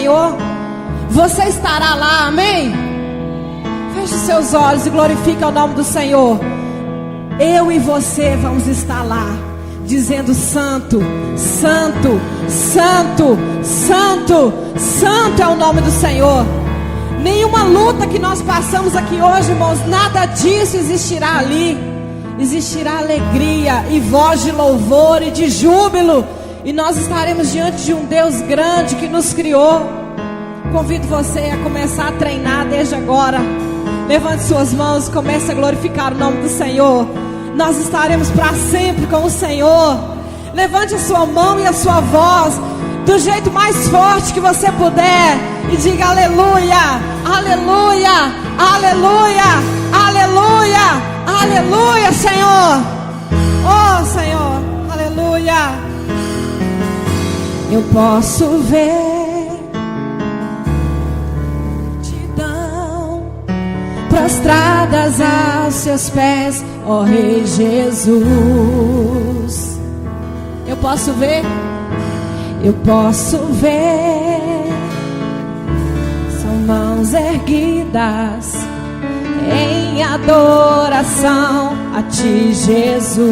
Senhor. Você estará lá, amém? Feche seus olhos e glorifique o nome do Senhor. Eu e você vamos estar lá, dizendo: Santo, Santo, Santo, Santo, Santo é o nome do Senhor. Nenhuma luta que nós passamos aqui hoje, irmãos, nada disso existirá ali. Existirá alegria e voz de louvor e de júbilo, e nós estaremos diante de um Deus grande que nos criou. Convido você a começar a treinar desde agora. Levante suas mãos e comece a glorificar o nome do Senhor. Nós estaremos para sempre com o Senhor. Levante a sua mão e a sua voz do jeito mais forte que você puder e diga: aleluia, aleluia, aleluia, aleluia, aleluia, Senhor. Oh, Senhor, aleluia. Eu posso ver multidão prostradas aos seus pés, ó Rei Jesus. Eu posso ver. Eu posso ver, são mãos erguidas em adoração a Ti, Jesus.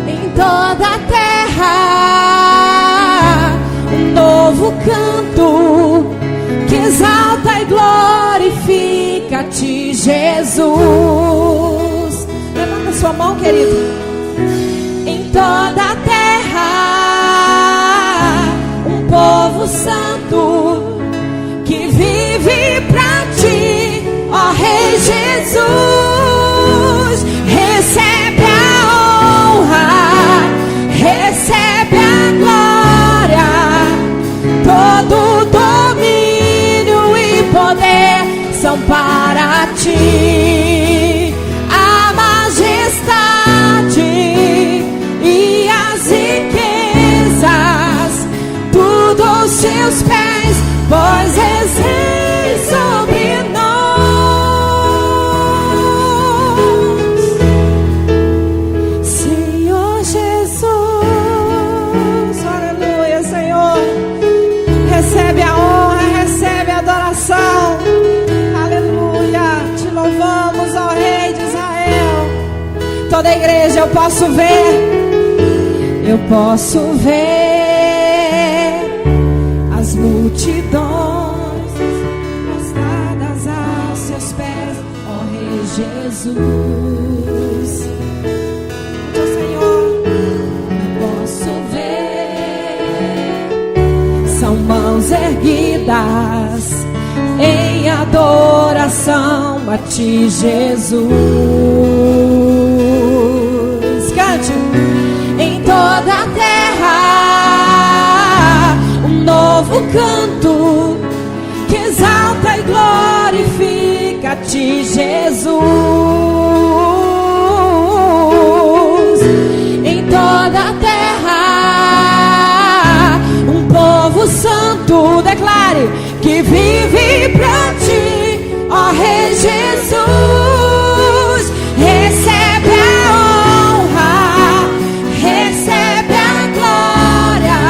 Em toda a terra, um novo canto que exalta e glorifica a Ti, Jesus. Levanta sua mão, querido. Em toda a terra, um povo santo que vive pra Ti, ó Rei Jesus. Recebe a honra, recebe a glória, todo domínio e poder são para Ti. A majestade e as riquezas, tudo aos Seus pés, pois és Rei sobre nós, Senhor Jesus. Aleluia, Senhor. Recebe a honra, recebe a adoração. Aleluia, Te louvamos, ó Rei de Israel. Toda a igreja, eu posso ver. Eu posso ver as multidões prostradas aos Seus pés, ó Rei Jesus. Meu Senhor, eu posso ver, são mãos erguidas em adoração a Ti, Jesus. Cante. Em toda a terra, um novo canto que exalta e glorifica a Ti, Jesus. Em toda a terra, um povo santo, declare, que vive pra Ti, ó Rei Jesus. Recebe a honra, recebe a glória,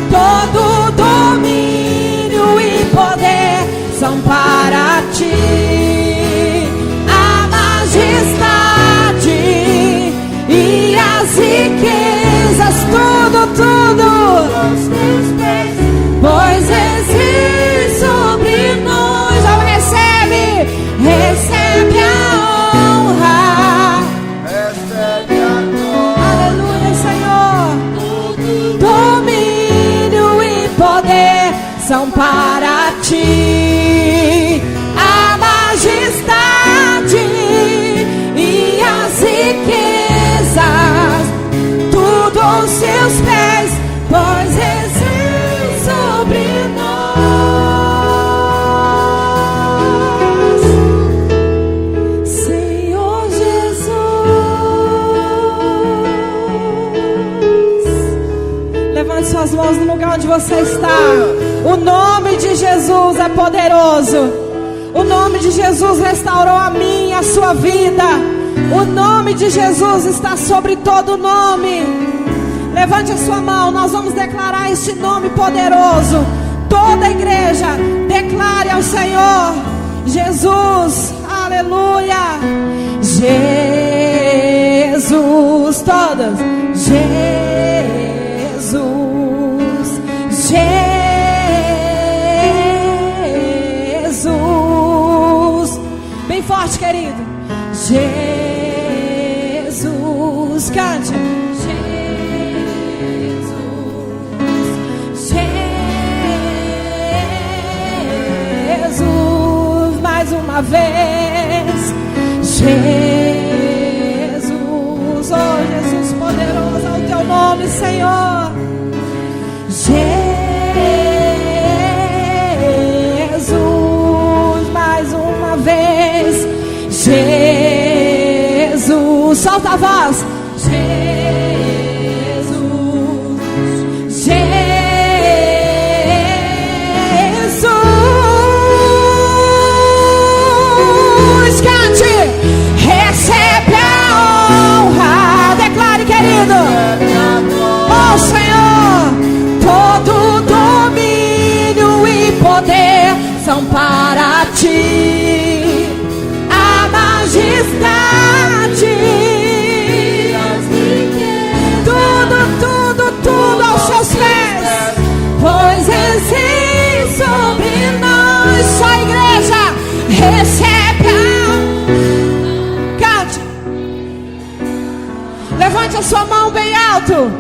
todo domínio e poder são para Ti. A majestade e as riquezas, tudo aos Teus pés, pois és Rei sobre nós. Oh, recebe a honra, Recebe a glória. aleluia, Senhor. Domínio e poder são para Ti. A majestade e as riquezas, tudo aos Seus pés, pois és Rei sobre nós, Senhor Jesus. Levante suas mãos no lugar onde você está. O nome de Jesus é poderoso. O nome de Jesus restaurou a mim e a sua vida. O nome de Jesus está sobre todo nome. Levante a sua mão, nós vamos declarar este nome poderoso. Toda a igreja declare ao Senhor Jesus, aleluia. Jesus, todas. Jesus, Jesus. Bem forte, querido. Jesus, cante. Jesus, mais uma vez. Jesus, oh Jesus poderoso, é o teu nome, Senhor. Jesus, mais uma vez. Jesus, solta a voz. Jesus, Jesus, cante. Recebe a honra. Declare, querido. Oh Senhor, todo domínio e poder são para ti. A majestade, tudo aos seus pés, pois esse sobre nós. Só a igreja recebe a honra. Cante. Levante a sua mão bem alto.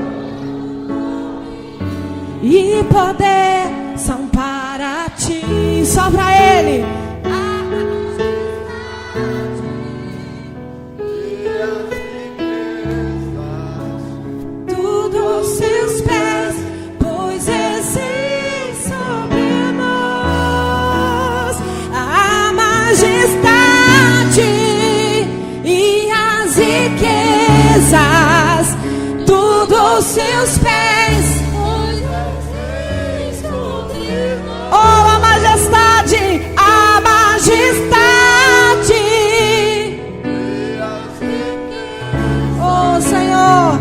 E poder são para ti. Só para Ele. Tudo aos seus pés, pois existe sobre nós a majestade e as riquezas. Tudo aos seus pés. Oh, a majestade, a majestade. Oh, Senhor,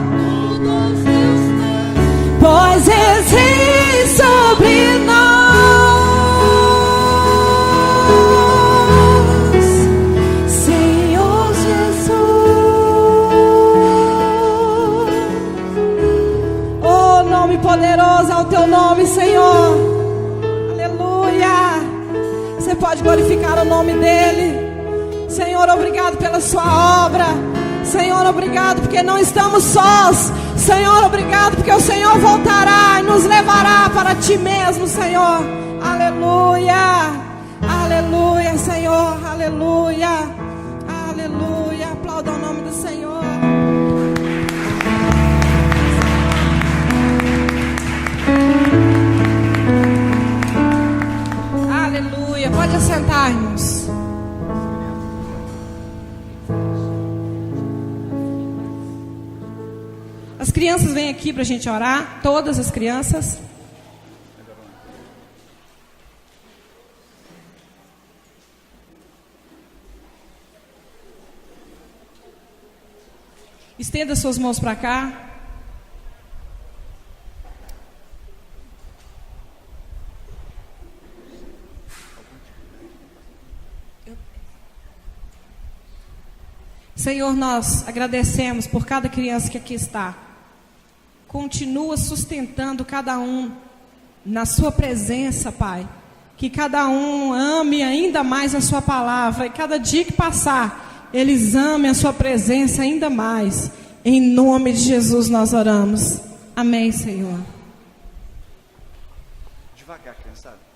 pois existe sobre nós, Senhor Jesus. Oh, nome poderoso é o teu nome, Senhor. Você pode glorificar o nome dele. Senhor, obrigado pela sua obra. Senhor, obrigado porque não estamos sós. Senhor, obrigado porque o Senhor voltará e nos levará para ti mesmo, Senhor. Aleluia, aleluia, Senhor, aleluia, aleluia. Aplauda o nome do Senhor. Pode assentar, irmãos. As crianças vêm aqui para a gente orar. Todas as crianças. Estenda suas mãos para cá. Senhor, nós agradecemos por cada criança que aqui está. Continua sustentando cada um na sua presença, Pai. Que cada um ame ainda mais a sua palavra. E cada dia que passar, eles amem a sua presença ainda mais. Em nome de Jesus nós oramos. Amém, Senhor. Devagar, criançada.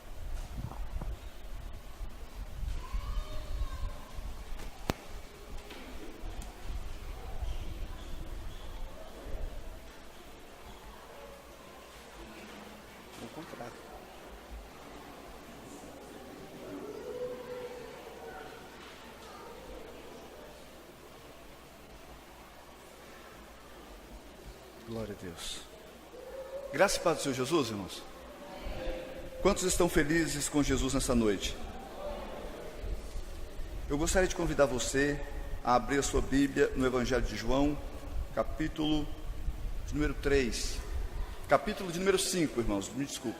Glória a Deus. Graça e paz do Senhor Jesus, irmãos. Quantos estão felizes com Jesus nessa noite? Eu gostaria de convidar você a abrir a sua Bíblia no Evangelho de João, capítulo de número 3, capítulo de número 5, irmãos, me desculpe.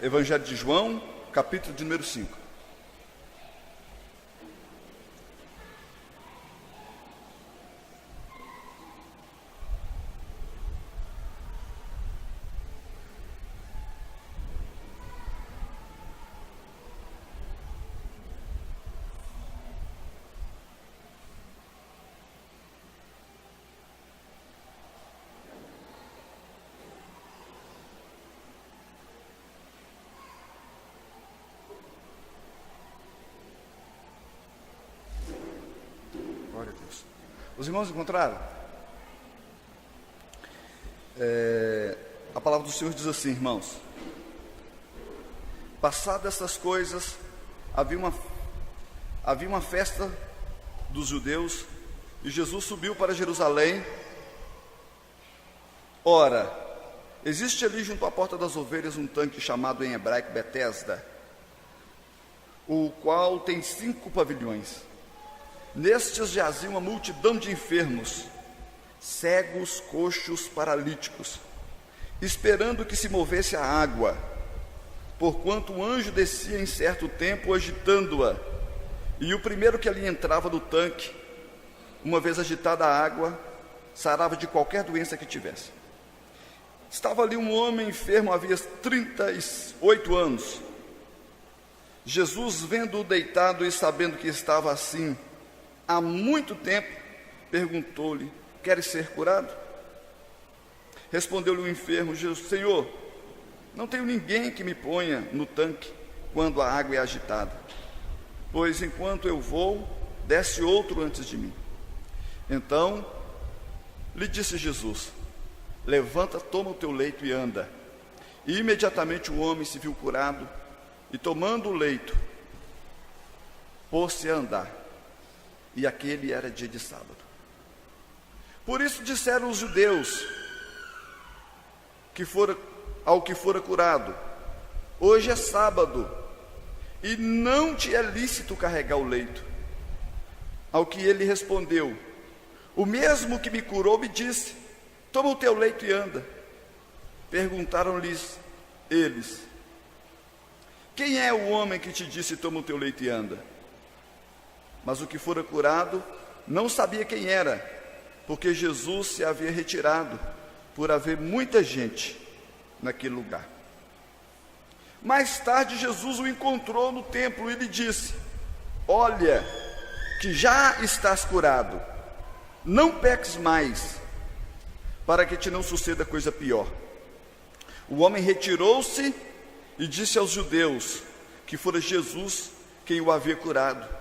Evangelho de João, capítulo de número 5. Glória a Deus. Os irmãos encontraram? A palavra do Senhor diz assim, irmãos: passadas essas coisas, havia uma festa dos judeus, e Jesus subiu para Jerusalém. Ora, existe ali junto à porta das ovelhas um tanque chamado em hebraico Betesda, o qual tem 5 pavilhões. Nestes jazia uma multidão de enfermos, cegos, coxos, paralíticos, esperando que se movesse a água, porquanto o anjo descia em certo tempo agitando-a, e o primeiro que ali entrava no tanque, uma vez agitada a água, sarava de qualquer doença que tivesse. Estava ali um homem enfermo havia 38 anos. Jesus, vendo-o deitado e sabendo que estava assim há muito tempo, perguntou-lhe: queres ser curado? Respondeu-lhe o enfermo: Senhor, não tenho ninguém que me ponha no tanque quando a água é agitada, pois enquanto eu vou, desce outro antes de mim. Então lhe disse Jesus: levanta, toma o teu leito e anda. E imediatamente o homem se viu curado, e tomando o leito, pôs-se a andar. E aquele era dia de sábado. Por isso disseram os judeus ao que fora curado: hoje é sábado, e não te é lícito carregar o leito. Ao que ele respondeu: o mesmo que me curou me disse: toma o teu leito e anda. Perguntaram-lhes eles: quem é o homem que te disse: toma o teu leito e anda? Mas o que fora curado não sabia quem era, porque Jesus se havia retirado, por haver muita gente naquele lugar. Mais tarde Jesus o encontrou no templo e lhe disse: olha, que já estás curado, não peques mais, para que te não suceda coisa pior. O homem retirou-se e disse aos judeus que fora Jesus quem o havia curado.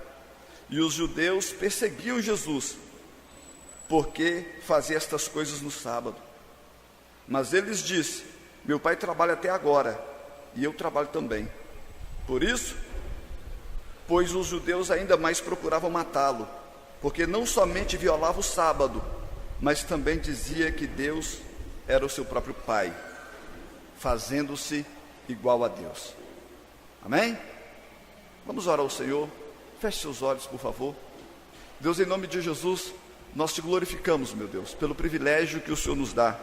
E os judeus perseguiam Jesus, porque fazia estas coisas no sábado. Mas ele lhes disse: meu pai trabalha até agora, e eu trabalho também. Por isso, pois os judeus ainda mais procuravam matá-lo, porque não somente violava o sábado, mas também dizia que Deus era o seu próprio Pai, fazendo-se igual a Deus. Amém? Vamos orar ao Senhor. Feche seus olhos, por favor. Deus, em nome de Jesus, nós te glorificamos, meu Deus, pelo privilégio que o Senhor nos dá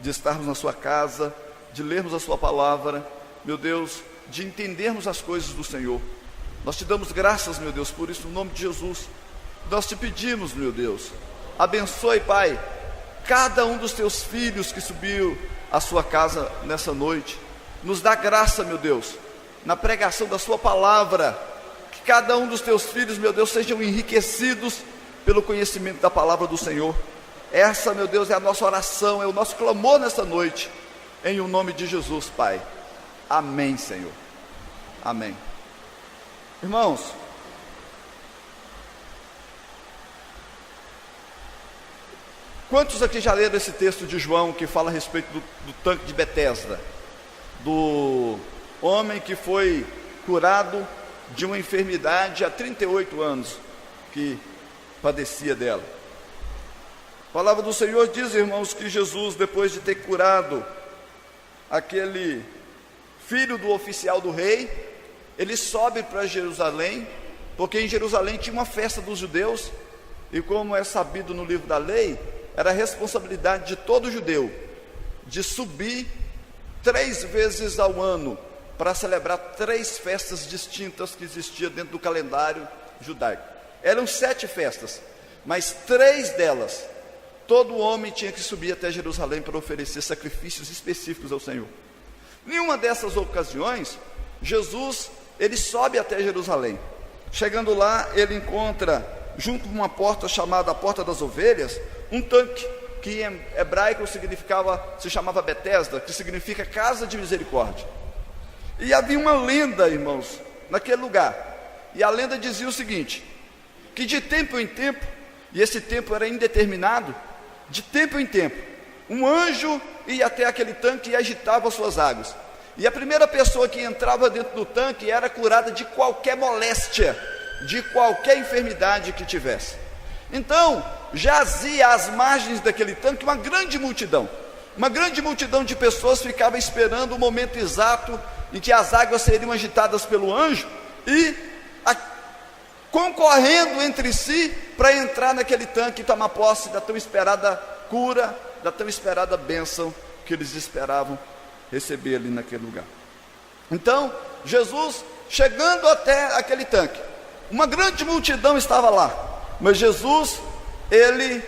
de estarmos na sua casa, de lermos a sua palavra, meu Deus, de entendermos as coisas do Senhor. Nós te damos graças, meu Deus, por isso, no nome de Jesus. Nós te pedimos, meu Deus, abençoe, Pai, cada um dos teus filhos que subiu à sua casa nessa noite. Nos dá graça, meu Deus, na pregação da sua palavra. Cada um dos teus filhos, meu Deus, sejam enriquecidos pelo conhecimento da palavra do Senhor. Essa, meu Deus, é a nossa oração, é o nosso clamor nesta noite, em o nome de Jesus, Pai. Amém, Senhor. Amém. Irmãos, quantos aqui já leram esse texto de João que fala a respeito do tanque de Betesda, do homem que foi curado de uma enfermidade há 38 anos que padecia dela? A palavra do Senhor diz, irmãos, que Jesus, depois de ter curado aquele filho do oficial do rei, ele sobe para Jerusalém, porque em Jerusalém tinha uma festa dos judeus, e como é sabido no livro da lei, era a responsabilidade de todo judeu de subir 3 vezes ao ano para celebrar 3 festas distintas que existiam dentro do calendário judaico. Eram 7 festas, mas 3 delas, todo homem tinha que subir até Jerusalém para oferecer sacrifícios específicos ao Senhor. Em uma dessas ocasiões, Jesus, ele sobe até Jerusalém. Chegando lá, ele encontra, junto com uma porta chamada a Porta das Ovelhas, um tanque, que em hebraico se chamava Betesda, que significa Casa de Misericórdia. E havia uma lenda, irmãos, naquele lugar. E a lenda dizia o seguinte, que de tempo em tempo, e esse tempo era indeterminado, de tempo em tempo, um anjo ia até aquele tanque e agitava as suas águas. E a primeira pessoa que entrava dentro do tanque era curada de qualquer moléstia, de qualquer enfermidade que tivesse. Então, jazia às margens daquele tanque uma grande multidão de pessoas ficava esperando o momento exato em que as águas seriam agitadas pelo anjo e concorrendo entre si para entrar naquele tanque e tomar posse da tão esperada cura, da tão esperada bênção que eles esperavam receber ali naquele lugar. Então, Jesus, chegando até aquele tanque, uma grande multidão estava lá, mas Jesus, ele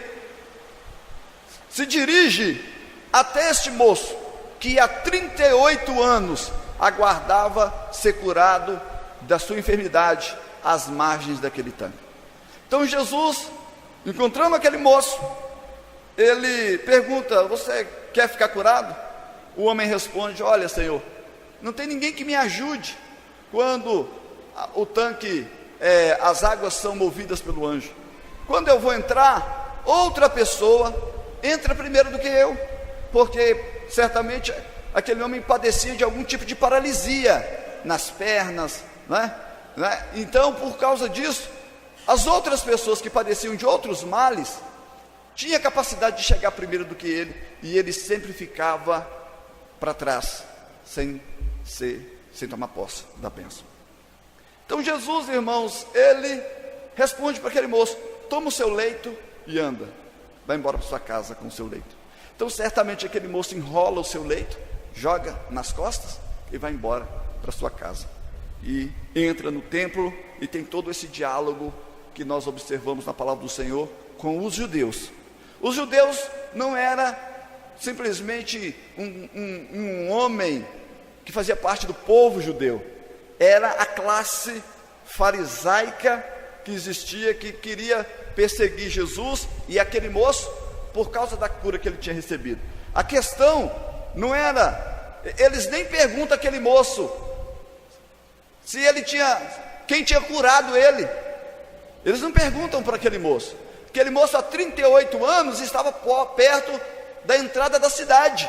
se dirige até este moço, que há 38 anos aguardava ser curado da sua enfermidade às margens daquele tanque. Então Jesus, encontrando aquele moço, ele pergunta, você quer ficar curado? O homem responde, olha Senhor, não tem ninguém que me ajude quando o tanque, as águas são movidas pelo anjo. Quando eu vou entrar, outra pessoa entra primeiro do que eu, porque certamente aquele homem padecia de algum tipo de paralisia nas pernas, né? Então, por causa disso, as outras pessoas que padeciam de outros males tinham capacidade de chegar primeiro do que ele, e ele sempre ficava para trás, sem tomar posse da bênção. Então Jesus, irmãos, ele responde para aquele moço, toma o seu leito e anda, vai embora para sua casa com o seu leito. Então certamente aquele moço enrola o seu leito, joga nas costas e vai embora para sua casa, e entra no templo e tem todo esse diálogo que nós observamos na palavra do Senhor com os judeus. Os judeus não era simplesmente um homem que fazia parte do povo judeu, era a classe farisaica que existia, que queria perseguir Jesus e aquele moço por causa da cura que ele tinha recebido. A questão não era, eles nem perguntam àquele moço se ele quem tinha curado ele. Eles não perguntam para aquele moço. Aquele moço há 38 anos estava perto da entrada da cidade.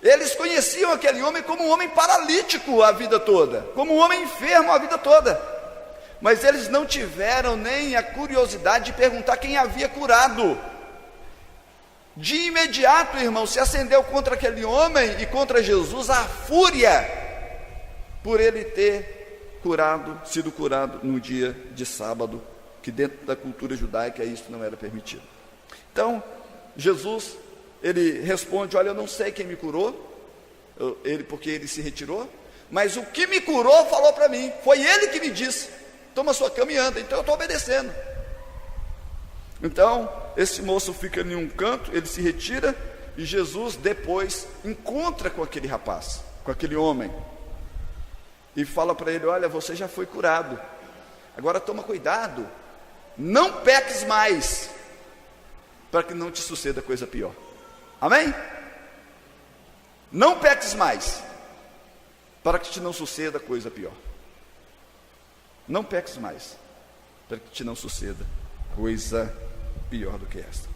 Eles conheciam aquele homem como um homem paralítico a vida toda, como um homem enfermo a vida toda, mas eles não tiveram nem a curiosidade de perguntar quem havia curado. De imediato, irmão, se acendeu contra aquele homem e contra Jesus a fúria por ele ter sido curado no dia de sábado, que dentro da cultura judaica isso não era permitido. Então Jesus, ele responde, olha, eu não sei quem me curou, porque ele se retirou, mas o que me curou falou para mim, foi ele que me disse, toma sua cama e anda. Então eu estou obedecendo. Então esse moço fica em um canto, ele se retira, e Jesus depois encontra com aquele rapaz, com aquele homem, e fala para ele, olha, você já foi curado, agora toma cuidado, não peques mais, para que não te suceda coisa pior. Amém? Não peques mais, para que te não suceda coisa pior. Não peques mais, para que te não suceda coisa pior do que esta.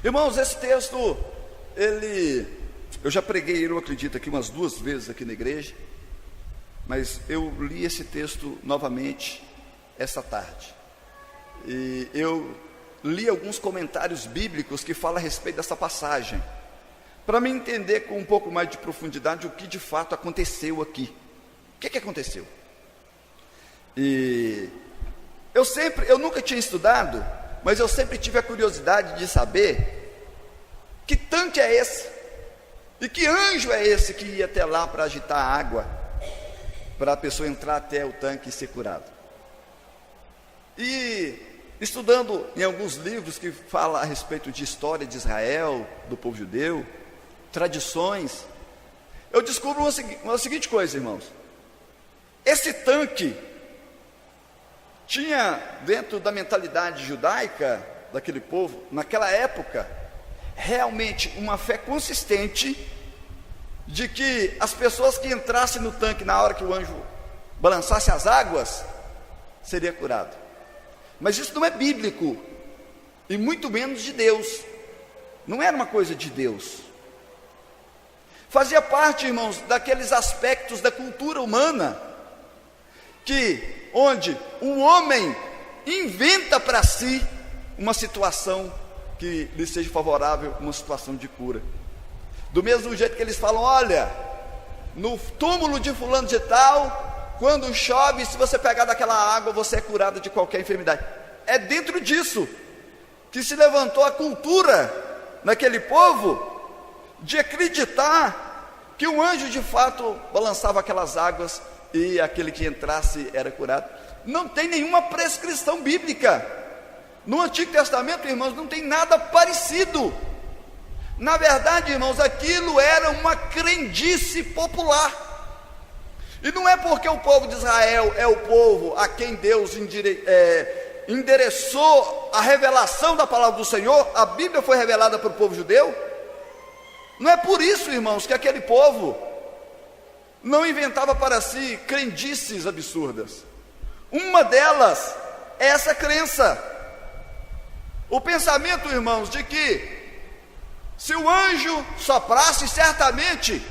Irmãos, esse texto, eu já preguei ele, eu acredito, aqui umas 2 vezes aqui na igreja, mas eu li esse texto novamente essa tarde, e eu li alguns comentários bíblicos que falam a respeito dessa passagem, para me entender com um pouco mais de profundidade o que de fato aconteceu aqui. O que aconteceu? E eu nunca tinha estudado, mas eu sempre tive a curiosidade de saber que tanque é esse, e que anjo é esse que ia até lá para agitar a água, para a pessoa entrar até o tanque e ser curado. E estudando em alguns livros que falam a respeito de história de Israel, do povo judeu, tradições, eu descubro uma seguinte coisa, irmãos. Esse tanque tinha dentro da mentalidade judaica daquele povo, naquela época, realmente uma fé consistente de que as pessoas que entrassem no tanque na hora que o anjo balançasse as águas, seria curado. Mas isso não é bíblico, e muito menos de Deus. Não era uma coisa de Deus. Fazia parte, irmãos, daqueles aspectos da cultura humana, onde o homem inventa para si uma situação que lhe seja favorável, uma situação de cura. Do mesmo jeito que eles falam: olha, no túmulo de fulano de tal, quando chove, se você pegar daquela água, você é curado de qualquer enfermidade. É dentro disso que se levantou a cultura naquele povo, de acreditar que o anjo de fato balançava aquelas águas e aquele que entrasse era curado. Não tem nenhuma prescrição bíblica. No Antigo Testamento, irmãos, não tem nada parecido. Na verdade, irmãos, aquilo era uma crendice popular. E não é porque o povo de Israel é o povo a quem Deus endereçou a revelação da palavra do Senhor, a Bíblia foi revelada para o povo judeu. Não é por isso, irmãos, que aquele povo não inventava para si crendices absurdas. Uma delas é essa crença, o pensamento, irmãos, de que se o anjo soprasse, certamente,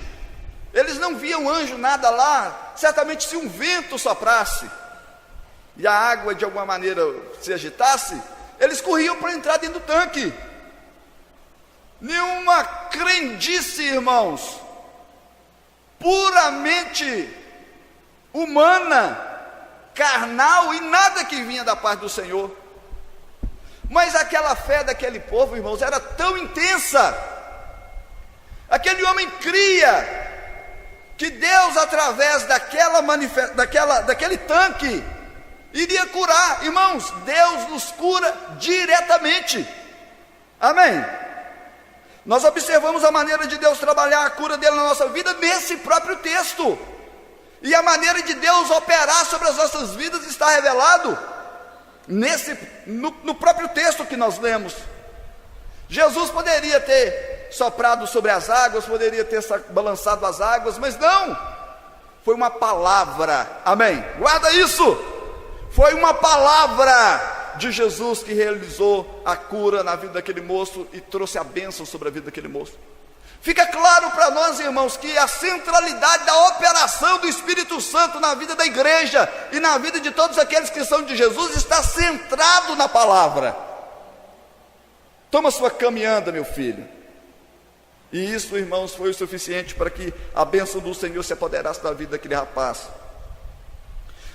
eles não viam anjo nada lá, certamente se um vento soprasse e a água de alguma maneira se agitasse, eles corriam para entrar dentro do tanque. Nenhuma crendice, irmãos, puramente humana, carnal, e nada que vinha da parte do Senhor. Mas aquela fé daquele povo, irmãos, era tão intensa. Aquele homem cria que Deus, através daquele tanque, iria curar. Irmãos, Deus nos cura diretamente. Amém? Nós observamos a maneira de Deus trabalhar a cura dele na nossa vida nesse próprio texto. E a maneira de Deus operar sobre as nossas vidas está revelado no próprio texto que nós lemos. Jesus poderia ter soprado sobre as águas, poderia ter balançado as águas, mas não, foi uma palavra. Amém? Guarda isso. Foi uma palavra de Jesus que realizou a cura na vida daquele moço e trouxe a bênção sobre a vida daquele moço. Fica claro para nós, irmãos, que a centralidade da operação do Espírito Santo na vida da igreja e na vida de todos aqueles que são de Jesus está centrado na palavra. Toma sua caminhada, meu filho. E isso, irmãos, foi o suficiente para que a bênção do Senhor se apoderasse da vida daquele rapaz.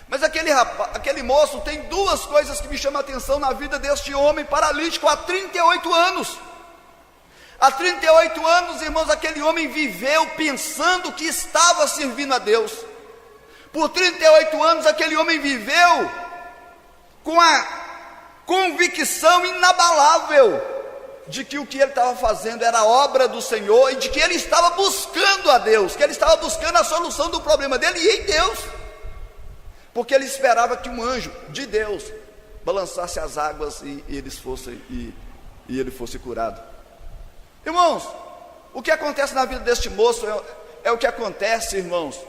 Mas aquele moço tem duas coisas que me chamam a atenção na vida deste homem paralítico há 38 anos. Há 38 anos, irmãos, aquele homem viveu pensando que estava servindo a Deus. Por 38 anos, aquele homem viveu com a convicção inabalável de que o que ele estava fazendo era obra do Senhor e de que ele estava buscando a Deus, que ele estava buscando a solução do problema dele e em Deus. Porque ele esperava que um anjo de Deus balançasse as águas e ele fosse curado. Irmãos, o que acontece na vida deste moço é o que acontece, irmãos,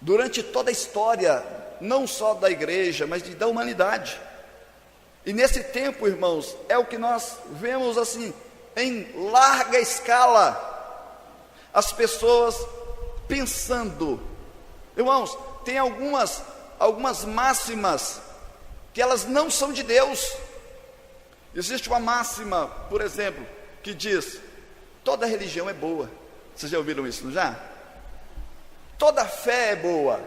durante toda a história, não só da igreja, mas da humanidade. E nesse tempo, irmãos, é o que nós vemos assim, em larga escala, as pessoas pensando. Irmãos, tem algumas máximas que elas não são de Deus. Existe uma máxima, por exemplo, que diz: toda religião é boa. Vocês já ouviram isso, não já? Toda fé é boa.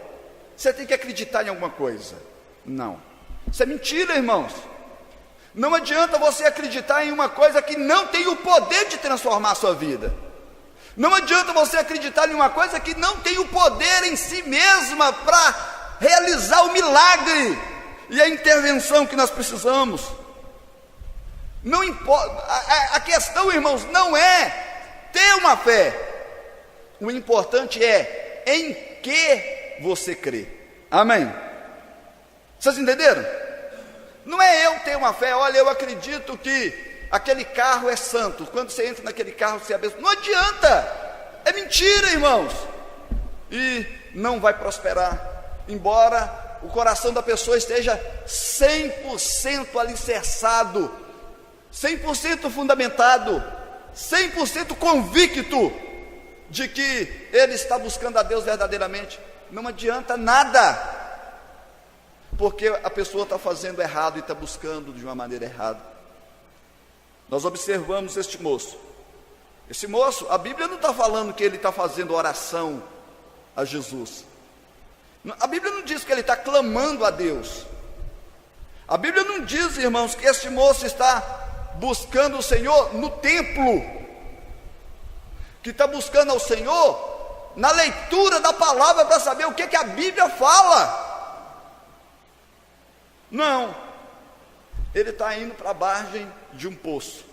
você tem que acreditar em alguma coisa. Não. Isso é mentira, irmãos. Não adianta você acreditar em uma coisa que não tem o poder de transformar a sua vida. Não adianta você acreditar em uma coisa que não tem o poder em si mesma para realizar o milagre e a intervenção que nós precisamos. Não importa. A questão, irmãos, não é ter uma fé. O importante é em que você crê. Amém? Vocês entenderam? Não é eu ter uma fé, olha, eu acredito que aquele carro é santo, quando você entra naquele carro você abençoa. Não adianta, é mentira, irmãos. E não vai prosperar, embora o coração da pessoa esteja 100% alicerçado, 100% fundamentado, 100% convicto de que ele está buscando a Deus verdadeiramente. Não adianta nada, porque a pessoa está fazendo errado e está buscando de uma maneira errada. Nós observamos este moço. Esse moço, a Bíblia não está falando que ele está fazendo oração a Jesus. A Bíblia não diz que ele está clamando a Deus. A Bíblia não diz, irmãos, que este moço está buscando o Senhor no templo, que está buscando ao Senhor na leitura da palavra para saber o que a Bíblia fala. Não, ele está indo para a margem de um poço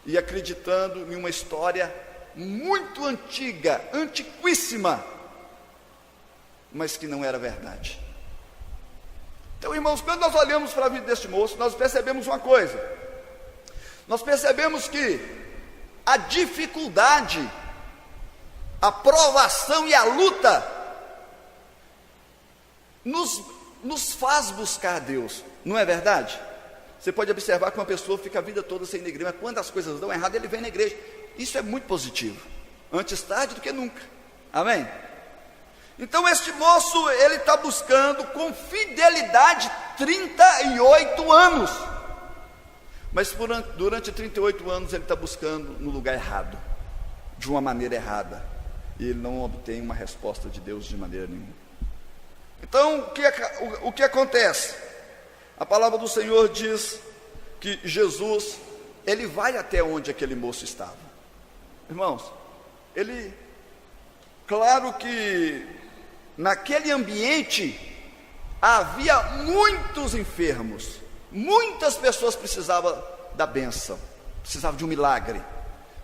e acreditando em uma história muito antiga, antiquíssima, mas que não era verdade. Então, irmãos, quando nós olhamos para a vida deste moço, nós percebemos uma coisa. Nós percebemos que a dificuldade, a provação e a luta nos faz buscar a Deus, não é verdade? Você pode observar que uma pessoa fica a vida toda sem ir na igreja, mas quando as coisas dão errado, ele vem na igreja. Isso é muito positivo, antes tarde do que nunca. Amém? Então este moço, ele está buscando com fidelidade 38 anos, mas durante 38 anos ele está buscando no lugar errado, de uma maneira errada, e ele não obtém uma resposta de Deus de maneira nenhuma. Então, o que acontece? A palavra do Senhor diz que Jesus, ele vai até onde aquele moço estava. Irmãos, claro que naquele ambiente havia muitos enfermos, muitas pessoas precisavam da bênção, precisavam de um milagre.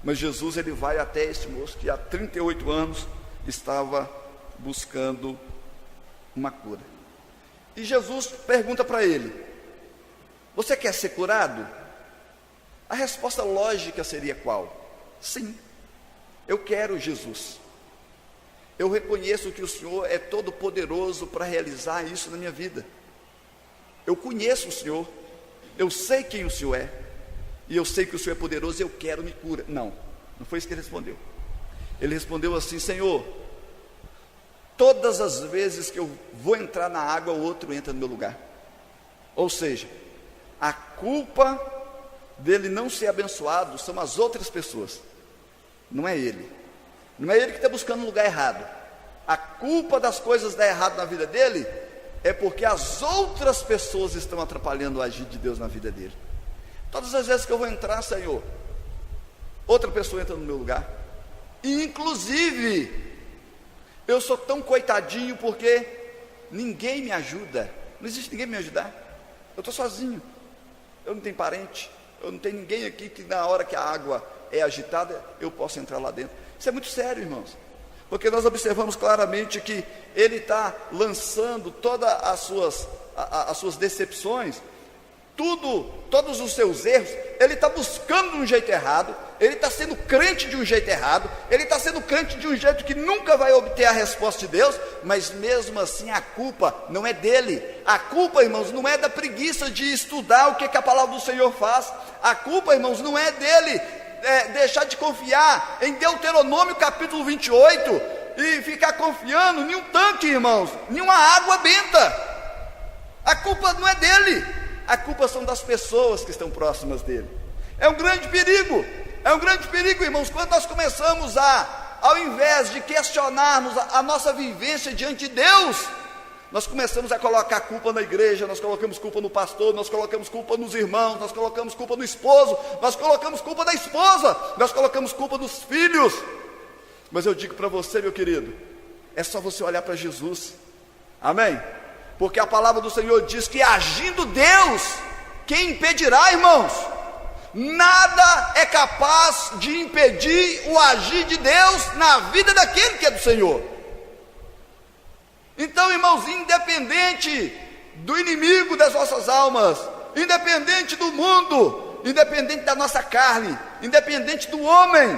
Mas Jesus, ele vai até esse moço que há 38 anos estava buscando uma cura. E Jesus pergunta para ele: você quer ser curado? A resposta lógica seria qual? Sim, eu quero, Jesus. Eu reconheço que o Senhor é todo poderoso para realizar isso na minha vida. Eu conheço o Senhor, eu sei quem o Senhor é, e eu sei que o Senhor é poderoso, eu quero me cura. Não foi isso que ele respondeu. Ele respondeu assim: Senhor, todas as vezes que eu vou entrar na água, o outro entra no meu lugar. Ou seja, a culpa dele não ser abençoado são as outras pessoas, não é ele. Não é ele que está buscando um lugar errado. A culpa das coisas dar errado na vida dele é porque as outras pessoas estão atrapalhando o agir de Deus na vida dele. Todas as vezes que eu vou entrar, Senhor, outra pessoa entra no meu lugar. E inclusive, eu sou tão coitadinho porque ninguém me ajuda. Não existe ninguém me ajudar. Eu estou sozinho. Eu não tenho parente. Eu não tenho ninguém aqui que na hora que a água é agitada, eu possa entrar lá dentro. Isso é muito sério, irmãos. Porque nós observamos claramente que ele está lançando todas as suas decepções, todos os seus erros. Ele está buscando de um jeito errado. Ele está sendo crente de um jeito errado. Ele está sendo crente de um jeito que nunca vai obter a resposta de Deus. Mas mesmo assim a culpa não é dele. A culpa, irmãos, não é da preguiça de estudar o que a palavra do Senhor faz. A culpa, irmãos, não é dele deixar de confiar em Deuteronômio capítulo 28 e ficar confiando em um tanque, irmãos, em uma água benta. A culpa não é dele. A culpa são das pessoas que estão próximas dele. É um grande perigo. É um grande perigo, irmãos, quando nós começamos ao invés de questionarmos a nossa vivência diante de Deus, nós começamos a colocar culpa na igreja, nós colocamos culpa no pastor, nós colocamos culpa nos irmãos, nós colocamos culpa no esposo, nós colocamos culpa da esposa, nós colocamos culpa dos filhos. Mas eu digo para você, meu querido, é só você olhar para Jesus, amém? Porque a palavra do Senhor diz que agindo Deus, quem impedirá, irmãos? Nada é capaz de impedir o agir de Deus na vida daquele que é do Senhor. Então, irmãos, independente do inimigo das nossas almas, independente do mundo, independente da nossa carne, independente do homem,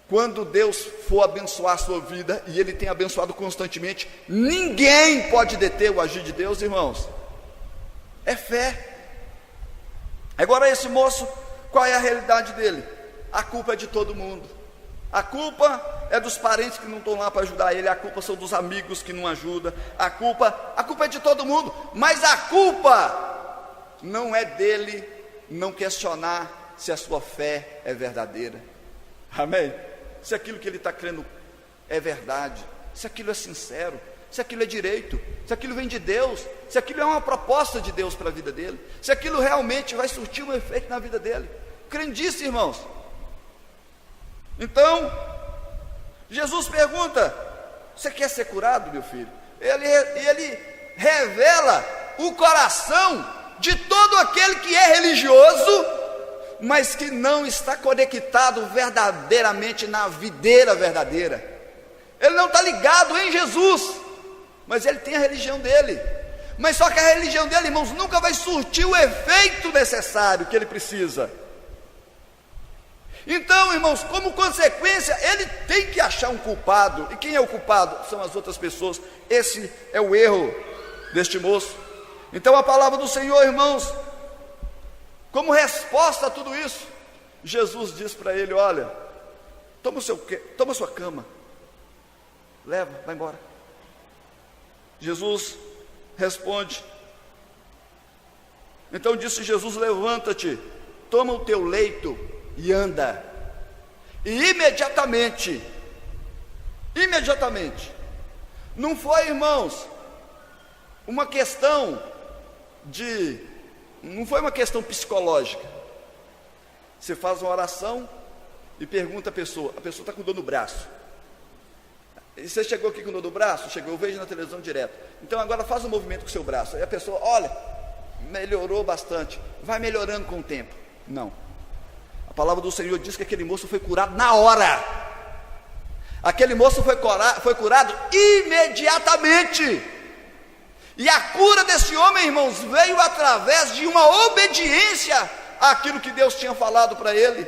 quando Deus for abençoar a sua vida, e Ele tem abençoado constantemente, ninguém pode deter o agir de Deus, irmãos. É fé. Agora esse moço, qual é a realidade dele? A culpa é de todo mundo. A culpa é dos parentes que não estão lá para ajudar ele, a culpa são dos amigos que não ajudam, a culpa é de todo mundo, mas a culpa não é dele não questionar se a sua fé é verdadeira, amém? Se aquilo que ele está crendo é verdade, se aquilo é sincero, se aquilo é direito, se aquilo vem de Deus, se aquilo é uma proposta de Deus para a vida dele, se aquilo realmente vai surtir um efeito na vida dele. Crendice, irmãos. Então, Jesus pergunta: você quer ser curado, meu filho? Ele revela o coração de todo aquele que é religioso, mas que não está conectado verdadeiramente na videira verdadeira. Ele não está ligado em Jesus, mas ele tem a religião dele. Mas só que a religião dele, irmãos, nunca vai surtir o efeito necessário que ele precisa. Então, irmãos, como consequência, ele tem que achar um culpado. E quem é o culpado? São as outras pessoas. Esse é o erro deste moço. Então a palavra do Senhor, irmãos, como resposta a tudo isso, Jesus diz para ele: olha, toma a sua cama, leva, vai embora. Jesus responde. Então disse Jesus: levanta-te, toma o teu leito e anda. E imediatamente, não foi, irmãos, não foi uma questão psicológica. Você faz uma oração e pergunta a pessoa está com dor no braço. E você chegou aqui com dor no braço? Chegou, eu vejo na televisão direto. Então agora faz um movimento com o seu braço. Aí a pessoa, olha, melhorou bastante, vai melhorando com o tempo. Não. A palavra do Senhor diz que aquele moço foi curado na hora. Aquele moço foi curado imediatamente. E a cura desse homem, irmãos, veio através de uma obediência àquilo que Deus tinha falado para ele.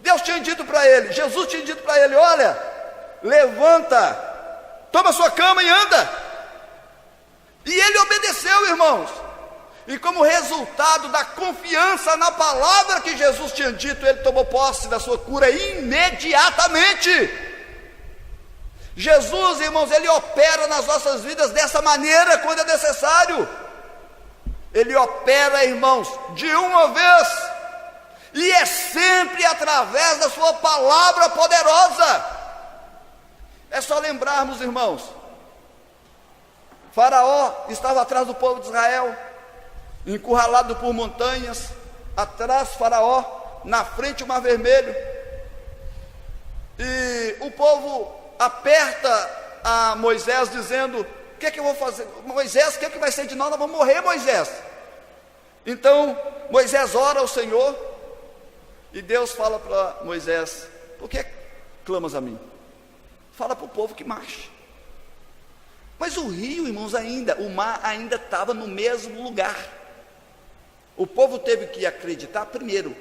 Deus tinha dito para ele, Jesus tinha dito para ele: olha, levanta, toma sua cama e anda. E ele obedeceu, irmãos. E como resultado da confiança na palavra que Jesus tinha dito, ele tomou posse da sua cura imediatamente. Jesus, irmãos, ele opera nas nossas vidas dessa maneira quando é necessário. Ele opera, irmãos, de uma vez, e é sempre através da sua palavra poderosa. É só lembrarmos, irmãos, Faraó estava atrás do povo de Israel, encurralado por montanhas, atrás Faraó, na frente o Mar Vermelho, e o povo aperta a Moisés dizendo: o que é que eu vou fazer? Moisés, o que é que vai ser de nós? Nós vamos morrer, Moisés. Então Moisés ora ao Senhor, e Deus fala para Moisés: por que clamas a mim? Fala para o povo que marche. Mas o rio, irmãos, o mar ainda estava no mesmo lugar. O povo teve que acreditar primeiro,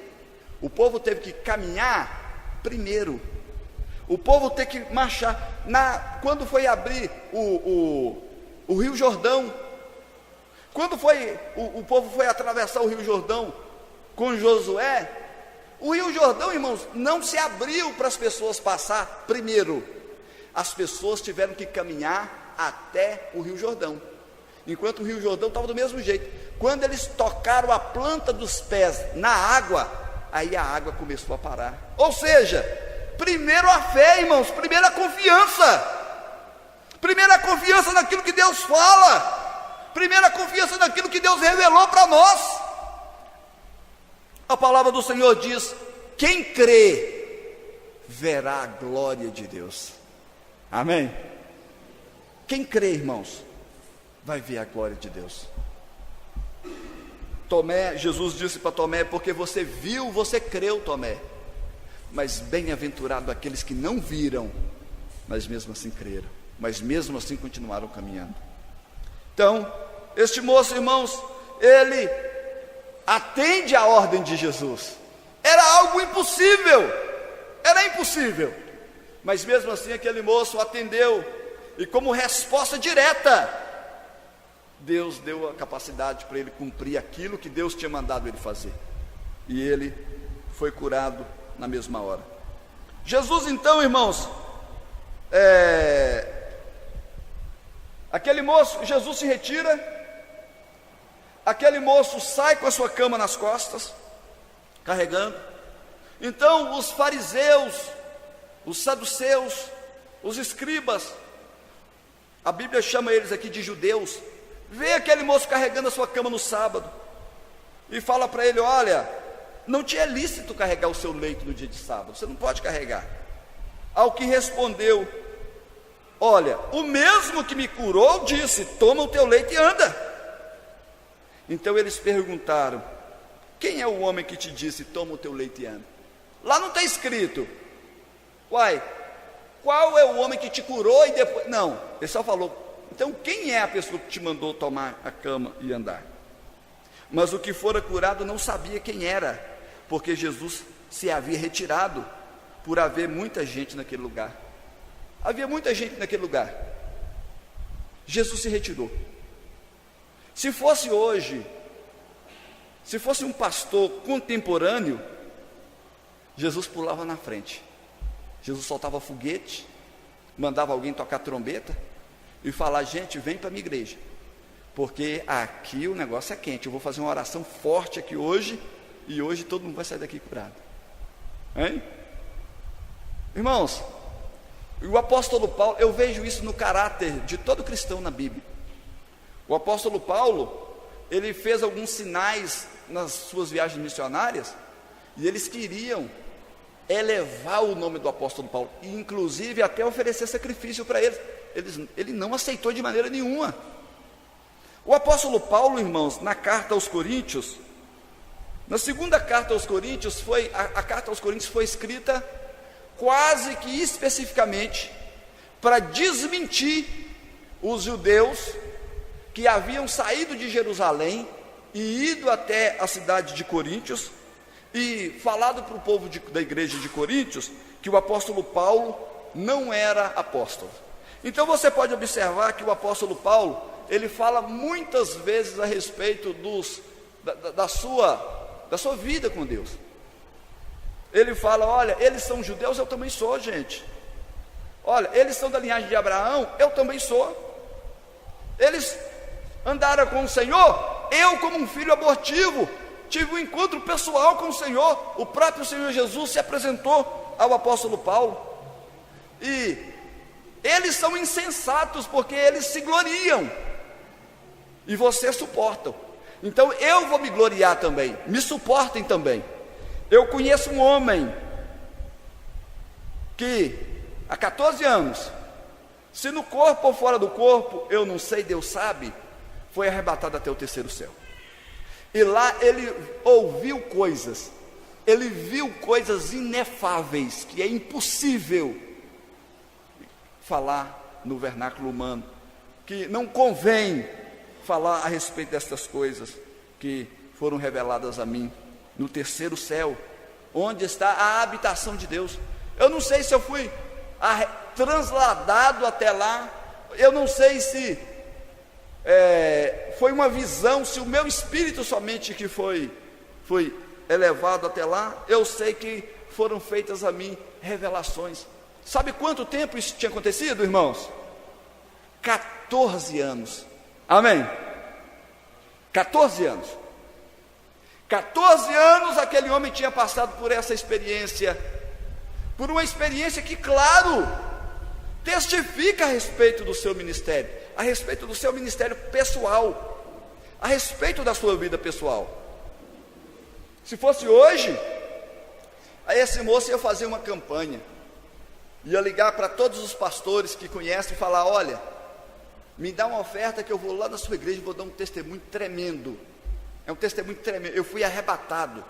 o povo teve que caminhar primeiro, o povo teve que marchar. Quando foi abrir o Rio Jordão, quando o povo foi atravessar o Rio Jordão com Josué, o Rio Jordão, irmãos, não se abriu para as pessoas passar primeiro. As pessoas tiveram que caminhar até o Rio Jordão, enquanto o Rio Jordão estava do mesmo jeito. Quando eles tocaram a planta dos pés na água, aí a água começou a parar. Ou seja, primeiro a fé, irmãos, primeiro a confiança. Primeira confiança naquilo que Deus fala. Primeira confiança naquilo que Deus revelou para nós. A palavra do Senhor diz: quem crê, verá a glória de Deus. Amém? Quem crê, irmãos, vai ver a glória de Deus. Tomé, Jesus disse para Tomé: porque você viu, você creu, Tomé. Mas bem-aventurado aqueles que não viram, mas mesmo assim creram, mas mesmo assim continuaram caminhando. Então, este moço, irmãos, ele atende à ordem de Jesus. Era algo impossível, era impossível, mas mesmo assim aquele moço atendeu, e como resposta direta, Deus deu a capacidade para ele cumprir aquilo que Deus tinha mandado ele fazer, e ele foi curado na mesma hora. Jesus, então, irmãos, aquele moço, Jesus se retira, aquele moço sai com a sua cama nas costas, carregando. Então os fariseus, os saduceus, os escribas, a Bíblia chama eles aqui de judeus, vê aquele moço carregando a sua cama no sábado, e fala para ele: olha, não te é lícito carregar o seu leito no dia de sábado, você não pode carregar. Ao que respondeu: olha, o mesmo que me curou disse: toma o teu leito e anda. Então eles perguntaram: quem é o homem que te disse: toma o teu leito e anda? Lá não está escrito: uai, qual é o homem que te curou e depois... Não, ele só falou: então quem é a pessoa que te mandou tomar a cama e andar? Mas o que fora curado não sabia quem era, porque Jesus se havia retirado, por haver muita gente naquele lugar. Havia muita gente naquele lugar. Jesus se retirou. Se fosse hoje, se fosse um pastor contemporâneo, Jesus pulava na frente. Jesus soltava foguete, mandava alguém tocar trombeta e falar: gente, vem para a minha igreja, porque aqui o negócio é quente. Eu vou fazer uma oração forte aqui hoje, e hoje todo mundo vai sair daqui curado. Hein? Irmãos, o apóstolo Paulo, eu vejo isso no caráter de todo cristão na Bíblia. O apóstolo Paulo, ele fez alguns sinais nas suas viagens missionárias, e eles queriam elevar o nome do apóstolo Paulo, e inclusive até oferecer sacrifício para eles. Ele não aceitou de maneira nenhuma. O apóstolo Paulo, irmãos, na carta aos Coríntios, na segunda carta aos Coríntios, a carta aos Coríntios foi escrita quase que especificamente para desmentir os judeus que haviam saído de Jerusalém e ido até a cidade de Coríntios, e falado para o povo da igreja de Coríntios que o apóstolo Paulo não era apóstolo. Então você pode observar que o apóstolo Paulo, ele fala muitas vezes a respeito da sua vida com Deus. Ele fala: olha, eles são judeus, eu também sou, gente. Olha, eles são da linhagem de Abraão, eu também sou. Eles andaram com o Senhor, eu, como um filho abortivo, tive um encontro pessoal com o Senhor. O próprio Senhor Jesus se apresentou ao apóstolo Paulo, e eles são insensatos porque eles se gloriam, e vocês suportam. Então eu vou me gloriar também, me suportem também. Eu conheço um homem que há 14 anos, se no corpo ou fora do corpo, eu não sei, Deus sabe, foi arrebatado até o terceiro céu. E lá ele ouviu coisas, ele viu coisas inefáveis, que é impossível falar no vernáculo humano, que não convém falar a respeito destas coisas que foram reveladas a mim no terceiro céu, onde está a habitação de Deus. Eu não sei se eu fui transladado até lá, eu não sei se foi uma visão, se o meu espírito somente que foi elevado até lá. Eu sei que foram feitas a mim revelações. Sabe quanto tempo isso tinha acontecido, irmãos? 14 anos. Amém? 14 anos. 14 anos aquele homem tinha passado por essa experiência, por uma experiência que, claro, testifica a respeito do seu ministério, a respeito do seu ministério pessoal, a respeito da sua vida pessoal. Se fosse hoje, aí esse moço ia fazer uma campanha, ia ligar para todos os pastores que conhecem e falar: olha, me dá uma oferta que eu vou lá na sua igreja e vou dar um testemunho tremendo. É um testemunho tremendo, eu fui arrebatado.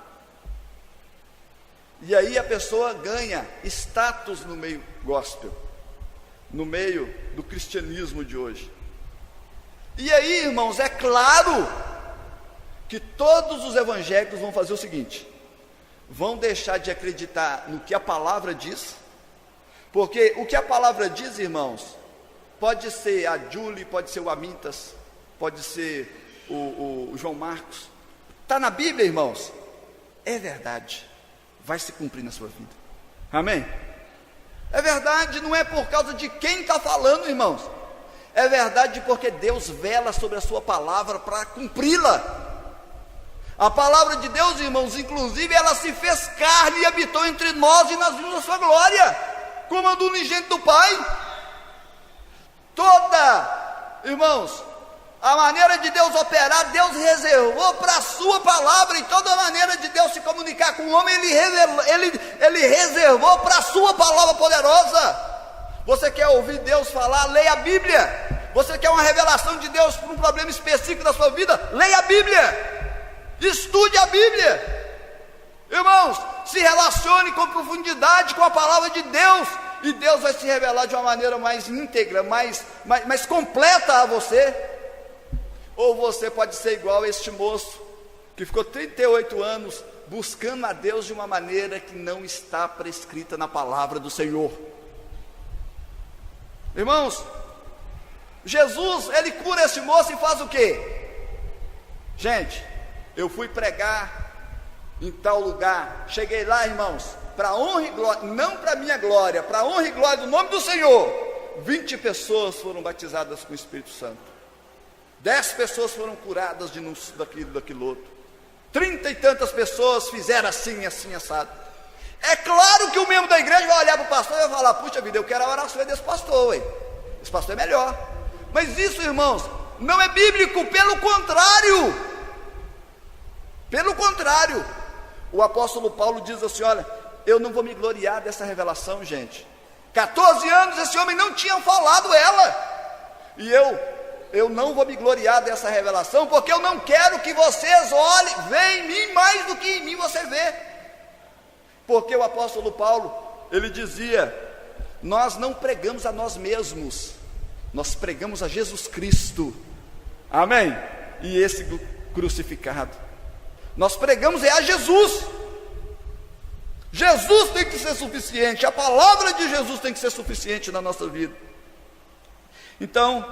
E aí a pessoa ganha status no meio gospel, no meio do cristianismo de hoje. E aí, irmãos, é claro que todos os evangélicos vão fazer o seguinte: vão deixar de acreditar no que a palavra diz, porque o que a palavra diz, irmãos, pode ser a Julie, pode ser o Amintas, pode ser o João Marcos, está na Bíblia, irmãos, é verdade, vai se cumprir na sua vida, amém? É verdade, não é por causa de quem está falando, irmãos, é verdade porque Deus vela sobre a sua palavra para cumpri-la. A palavra de Deus, irmãos, inclusive ela se fez carne e habitou entre nós, e nós vimos a sua glória, como a do unigênito do Pai. Irmãos, a maneira de Deus operar, Deus reservou para a sua palavra, e toda a maneira de Deus se comunicar com o homem, Ele reservou para a sua palavra poderosa. Você quer ouvir Deus falar? Leia a Bíblia. Você quer uma revelação de Deus para um problema específico da sua vida? Leia a Bíblia, estude a Bíblia. Irmãos, se relacione com profundidade com a palavra de Deus, e Deus vai se revelar de uma maneira mais íntegra, mais completa a você. Ou você pode ser igual a este moço, que ficou 38 anos buscando a Deus de uma maneira que não está prescrita na palavra do Senhor. Irmãos, Jesus, Ele cura este moço e faz o quê? Gente, eu fui pregar em tal lugar, cheguei lá, irmãos, para honra e glória, não para minha glória, para honra e glória do nome do Senhor, 20 pessoas foram batizadas com o Espírito Santo, 10 pessoas foram curadas daquilo outro, 30 e tantas pessoas fizeram assim, assado. É claro que o membro da igreja vai olhar para o pastor e vai falar: puxa vida, eu quero a oração desse pastor, ué. Esse pastor é melhor. Mas isso, irmãos, não é bíblico, pelo contrário, o apóstolo Paulo diz assim: olha, eu não vou me gloriar dessa revelação, gente. 14 anos esse homem não tinha falado ela, e eu não vou me gloriar dessa revelação, porque eu não quero que vocês olhem, veem em mim mais do que em mim você vê. Porque o apóstolo Paulo, ele dizia: nós não pregamos a nós mesmos, nós pregamos a Jesus Cristo, amém? E esse crucificado, nós pregamos a Jesus. Jesus tem que ser suficiente, a palavra de Jesus tem que ser suficiente na nossa vida. Então,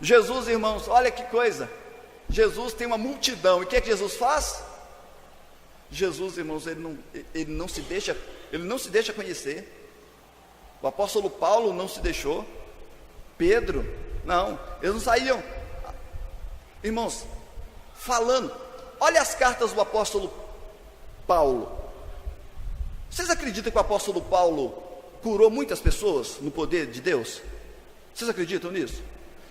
Jesus, irmãos, olha que coisa, Jesus tem uma multidão, e o que é que Jesus faz? Jesus, irmãos, ele não se deixa conhecer. O apóstolo Paulo não se deixou, Pedro, não, eles não saíam, irmãos, falando. Olha as cartas do apóstolo Paulo. Vocês acreditam que o apóstolo Paulo curou muitas pessoas no poder de Deus? Vocês acreditam nisso?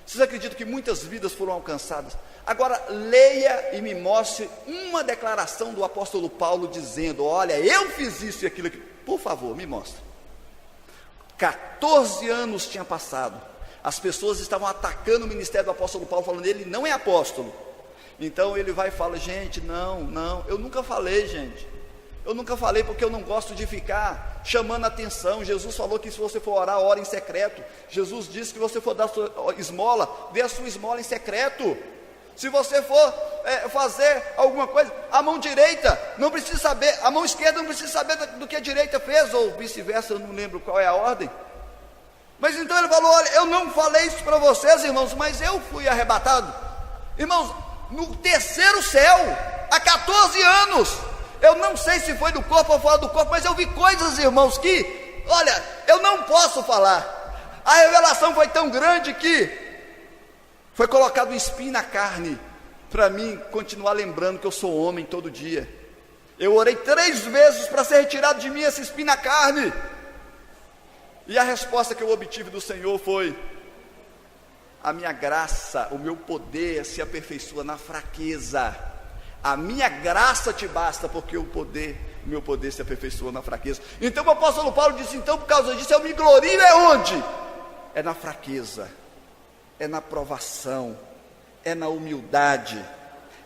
Vocês acreditam que muitas vidas foram alcançadas? Agora leia e me mostre uma declaração do apóstolo Paulo dizendo: olha, eu fiz isso e aquilo. Por favor, me mostre. 14 anos tinha passado, as pessoas estavam atacando o ministério do apóstolo Paulo, falando: ele não é apóstolo. Então ele vai e fala: gente, não, eu nunca falei, gente. Eu nunca falei, porque eu não gosto de ficar chamando atenção. Jesus falou que se você for orar, ore em secreto. Jesus disse que se você for dar sua esmola, dê a sua esmola em secreto. Se você for fazer alguma coisa, a mão direita não precisa saber, a mão esquerda não precisa saber do que a direita fez, ou vice-versa, eu não lembro qual é a ordem. Mas então ele falou: olha, eu não falei isso para vocês, irmãos, mas eu fui arrebatado, irmãos, no terceiro céu, há 14 anos. Eu não sei se foi do corpo ou fora do corpo, mas eu vi coisas, irmãos, que, olha, eu não posso falar. A revelação foi tão grande que foi colocado um espinho na carne, para mim continuar lembrando que eu sou homem todo dia. Eu orei 3 vezes para ser retirado de mim esse espinho na carne. E a resposta que eu obtive do Senhor foi: a minha graça, o meu poder se aperfeiçoa na fraqueza. A minha graça te basta, porque o meu poder se aperfeiçoa na fraqueza. Então o apóstolo Paulo disse: então por causa disso eu me glorio é onde? É na fraqueza, é na provação, é na humildade,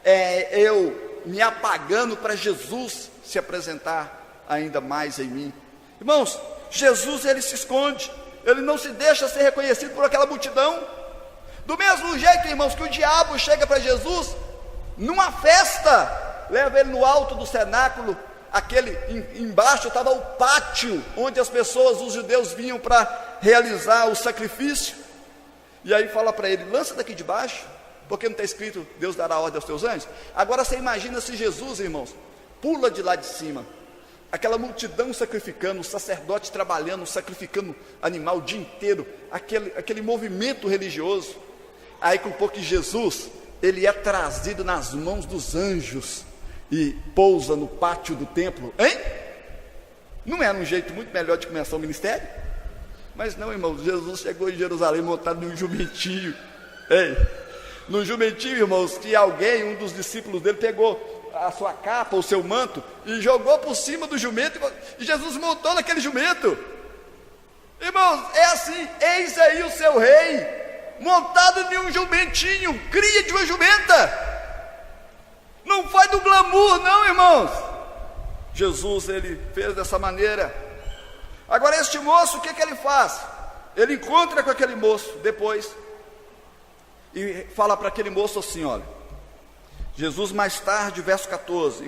é eu me apagando para Jesus se apresentar ainda mais em mim. Irmãos, Jesus, ele se esconde, ele não se deixa ser reconhecido por aquela multidão. Do mesmo jeito, irmãos, que o diabo chega para Jesus numa festa, leva ele no alto do cenáculo, embaixo estava o pátio, onde as pessoas, os judeus, vinham para realizar o sacrifício, e aí fala para ele: lança daqui de baixo, porque não está escrito, Deus dará ordem aos teus anjos? Agora você imagina se Jesus, irmãos, pula de lá de cima, aquela multidão sacrificando, o sacerdote trabalhando, sacrificando animal o dia inteiro, aquele movimento religioso. Aí com pouco que Jesus, ele é trazido nas mãos dos anjos e pousa no pátio do templo, hein? Não era um jeito muito melhor de começar o ministério? Mas não, irmãos, Jesus chegou em Jerusalém montado num jumentinho, hein? No jumentinho, irmãos, que alguém, um dos discípulos dele, pegou a sua capa, o seu manto, e jogou por cima do jumento, e Jesus montou naquele jumento. Irmãos, é assim: eis aí o seu rei, montado em um jumentinho, cria de uma jumenta. Não foi do glamour, não, irmãos. Jesus, ele fez dessa maneira. Agora este moço, o que ele faz? Ele encontra com aquele moço depois e fala para aquele moço assim: olha, Jesus mais tarde, verso 14,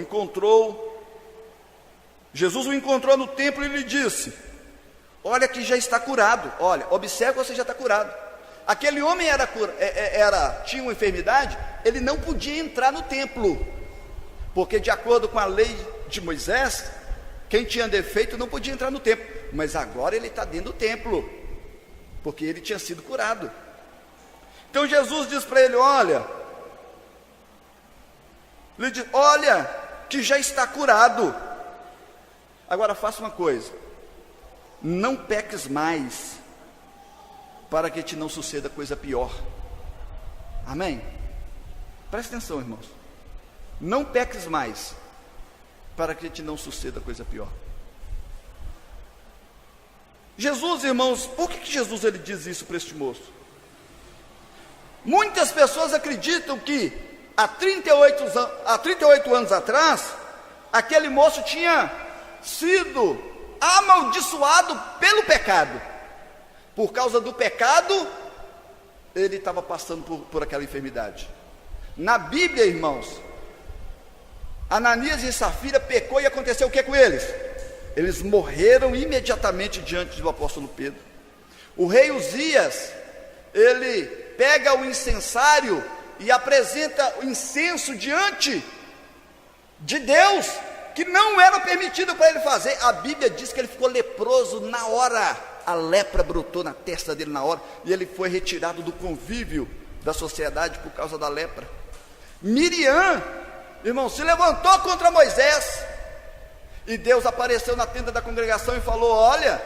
Jesus o encontrou no templo e lhe disse: olha que já está curado. Olha, observe, você já está curado. Aquele homem tinha uma enfermidade, ele não podia entrar no templo, porque de acordo com a lei de Moisés, quem tinha defeito não podia entrar no templo. Mas agora ele está dentro do templo, porque ele tinha sido curado. Então Jesus diz para ele: olha que já está curado. Agora faça uma coisa: não peques mais, para que te não suceda coisa pior. Amém? Presta atenção, irmãos. Não peques mais, para que te não suceda coisa pior. Jesus, irmãos, por que Jesus ele diz isso para este moço? Muitas pessoas acreditam que há 38 anos atrás, aquele moço tinha sido amaldiçoado pelo pecado. Por causa do pecado, ele estava passando por aquela enfermidade. Na Bíblia, irmãos, Ananias e Safira pecou e aconteceu o que com eles? Eles morreram imediatamente diante do apóstolo Pedro. O rei Uzias, ele pega o incensário e apresenta o incenso diante de Deus, que não era permitido para ele fazer. A Bíblia diz que ele ficou leproso na hora. A lepra brotou na testa dele na hora, e ele foi retirado do convívio da sociedade por causa da lepra. Miriam, irmão, se levantou contra Moisés, e Deus apareceu na tenda da congregação e falou: olha,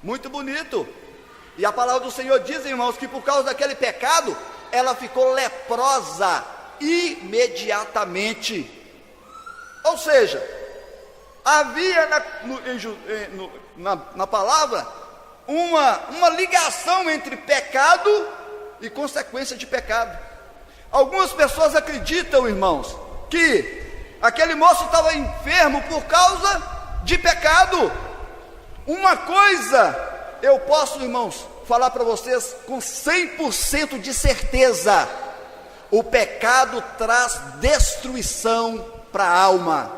muito bonito. E a palavra do Senhor diz, irmãos, que por causa daquele pecado, ela ficou leprosa imediatamente. Ou seja, havia na palavra uma ligação entre pecado e consequência de pecado. Algumas pessoas acreditam, irmãos, que aquele moço estava enfermo por causa de pecado. Uma coisa eu posso, irmãos, falar para vocês com 100% de certeza: o pecado traz destruição para a alma.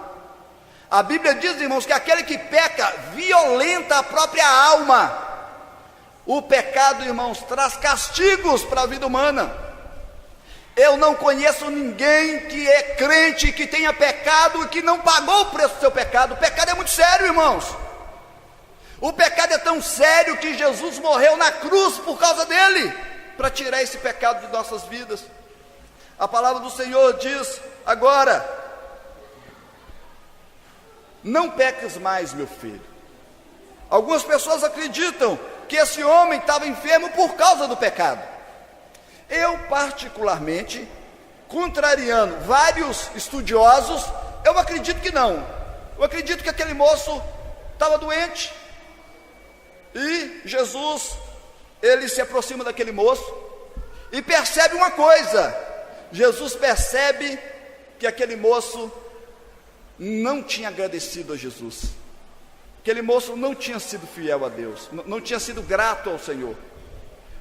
A Bíblia diz, irmãos, que aquele que peca violenta a própria alma. O pecado, irmãos, traz castigos para a vida humana. Eu não conheço ninguém que é crente, que tenha pecado e que não pagou o preço do seu pecado. O pecado é muito sério, irmãos. O pecado é tão sério que Jesus morreu na cruz por causa dele, para tirar esse pecado de nossas vidas. A palavra do Senhor diz agora: não peques mais, meu filho. Algumas pessoas acreditam que esse homem estava enfermo por causa do pecado. Eu, particularmente, contrariando vários estudiosos, eu acredito que não. Eu acredito que aquele moço estava doente, e Jesus, ele se aproxima daquele moço, e percebe uma coisa. Jesus percebe que aquele moço não tinha agradecido a Jesus. Aquele moço não tinha sido fiel a Deus, não tinha sido grato ao Senhor.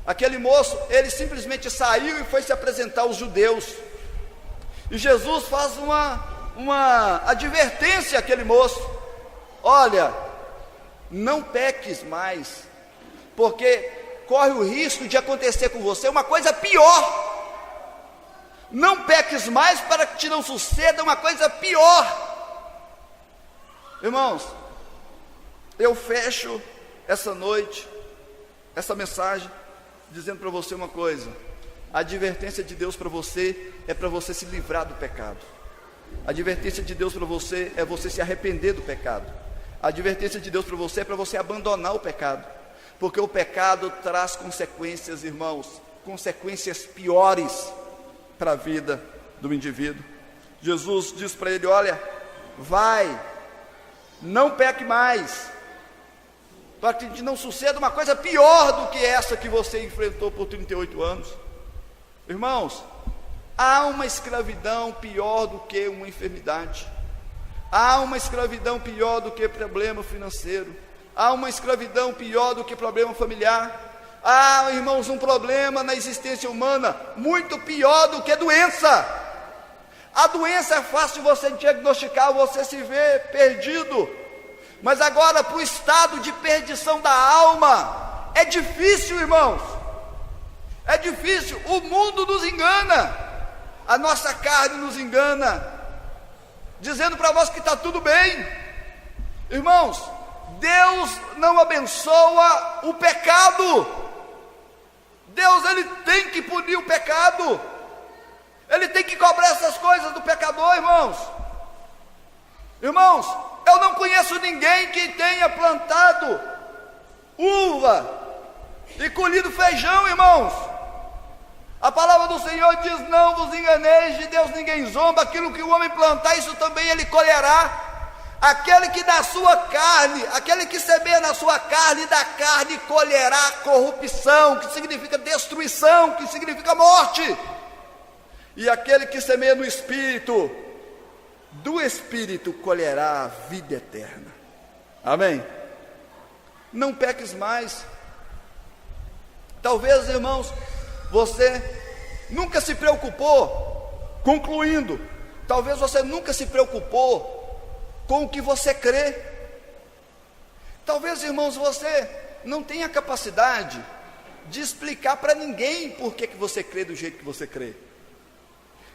Aquele moço, ele simplesmente saiu e foi se apresentar aos judeus. E Jesus faz uma advertência àquele moço: olha, não peques mais, porque corre o risco de acontecer com você uma coisa pior. Não peques mais para que te não suceda uma coisa pior. Irmãos, eu fecho essa noite, essa mensagem, dizendo para você uma coisa: a advertência de Deus para você é para você se livrar do pecado. A advertência de Deus para você é você se arrepender do pecado. A advertência de Deus para você é para você abandonar o pecado, porque o pecado traz consequências, irmãos, consequências piores para a vida do indivíduo. Jesus diz para ele: olha, vai, não peque mais, para que não suceda uma coisa pior do que essa que você enfrentou por 38 anos. Irmãos, há uma escravidão pior do que uma enfermidade. Há uma escravidão pior do que problema financeiro. Há uma escravidão pior do que problema familiar. Há, irmãos, um problema na existência humana muito pior do que doença. A doença é fácil de você diagnosticar, você se vê perdido. Mas agora, para o estado de perdição da alma, é difícil, irmãos. É difícil. O mundo nos engana, a nossa carne nos engana, dizendo para nós que está tudo bem. Irmãos, Deus não abençoa o pecado. Deus, ele tem que punir o pecado. Ele tem que cobrar essas coisas do pecador, irmãos. Irmãos, eu não conheço ninguém que tenha plantado uva e colhido feijão, irmãos. A palavra do Senhor diz: não vos enganeis, de Deus ninguém zomba. Aquilo que o homem plantar, isso também ele colherá. Aquele que da sua carne, aquele que semeia na sua carne, da carne colherá corrupção, que significa destruição, que significa morte. E aquele que semeia no Espírito, do Espírito colherá a vida eterna. Amém? Não peques mais. Talvez, irmãos, você nunca se preocupou, concluindo, talvez você nunca se preocupou com o que você crê. Talvez, irmãos, você não tenha capacidade de explicar para ninguém por que você crê do jeito que você crê.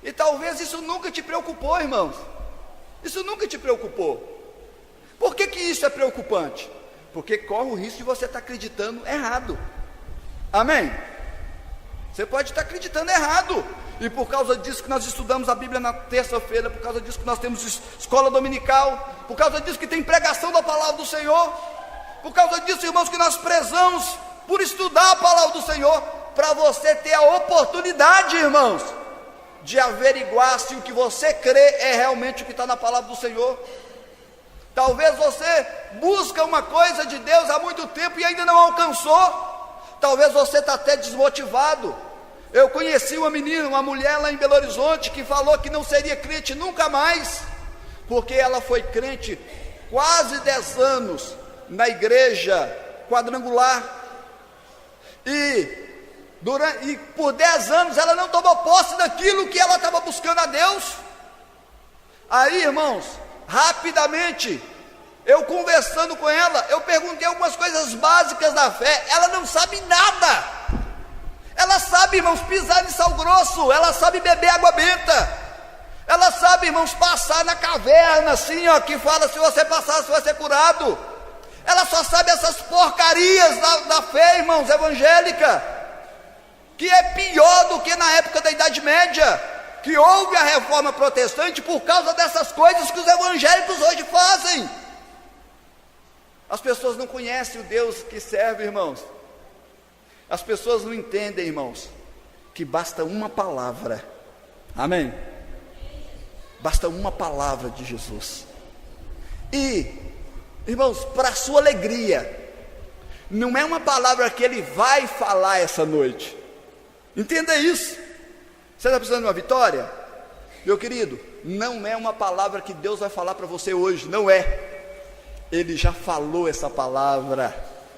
E talvez isso nunca te preocupou, irmãos. Isso nunca te preocupou. Por que isso é preocupante? Porque corre o risco de você estar acreditando errado. Amém? Você pode estar acreditando errado. E por causa disso que nós estudamos a Bíblia na terça-feira, por causa disso que nós temos escola dominical, por causa disso que tem pregação da palavra do Senhor, por causa disso, irmãos, que nós prezamos por estudar a palavra do Senhor, para você ter a oportunidade, irmãos, de averiguar se o que você crê é realmente o que está na palavra do Senhor. Talvez você busca uma coisa de Deus há muito tempo e ainda não alcançou. Talvez você está até desmotivado. Eu conheci uma menina, uma mulher lá em Belo Horizonte, que falou que não seria crente nunca mais, porque ela foi crente quase 10 anos na igreja quadrangular, e por 10 anos ela não tomou posse daquilo que ela estava buscando a Deus. Aí, irmãos, rapidamente, eu conversando com ela, eu perguntei algumas coisas básicas da fé. Ela não sabe nada. Ela sabe, irmãos, pisar em sal grosso. Ela sabe beber água benta. Ela sabe, irmãos, passar na caverna assim, ó, que fala: se você passar, você vai ser curado. Ela só sabe essas porcarias da fé, irmãos, evangélica, que é pior do que na época da Idade Média, que houve a reforma protestante por causa dessas coisas que os evangélicos hoje fazem. As pessoas não conhecem o Deus que serve, irmãos. As pessoas não entendem, irmãos, que basta uma palavra. Amém? Basta uma palavra de Jesus. E, irmãos, para sua alegria, não é uma palavra que Ele vai falar essa noite. Entenda isso. Você está precisando de uma vitória? Meu querido, não é uma palavra que Deus vai falar para você hoje. Não é. Ele já falou essa palavra.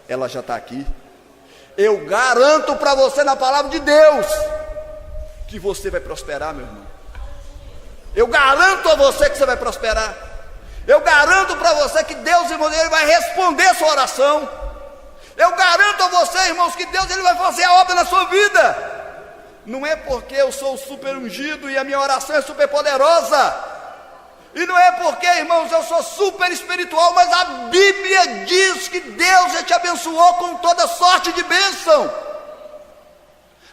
Ela já está aqui. Eu garanto para você na palavra de Deus que você vai prosperar, meu irmão. Eu garanto a você que você vai prosperar. Eu garanto para você que Deus, irmão, Ele vai responder a sua oração. Eu garanto a você, irmãos, que Deus, Ele vai fazer a obra na sua vida. Não é porque eu sou super ungido e a minha oração é super poderosa. E não é porque, irmãos, eu sou super espiritual, mas a Bíblia diz que Deus já te abençoou com toda sorte de bênção.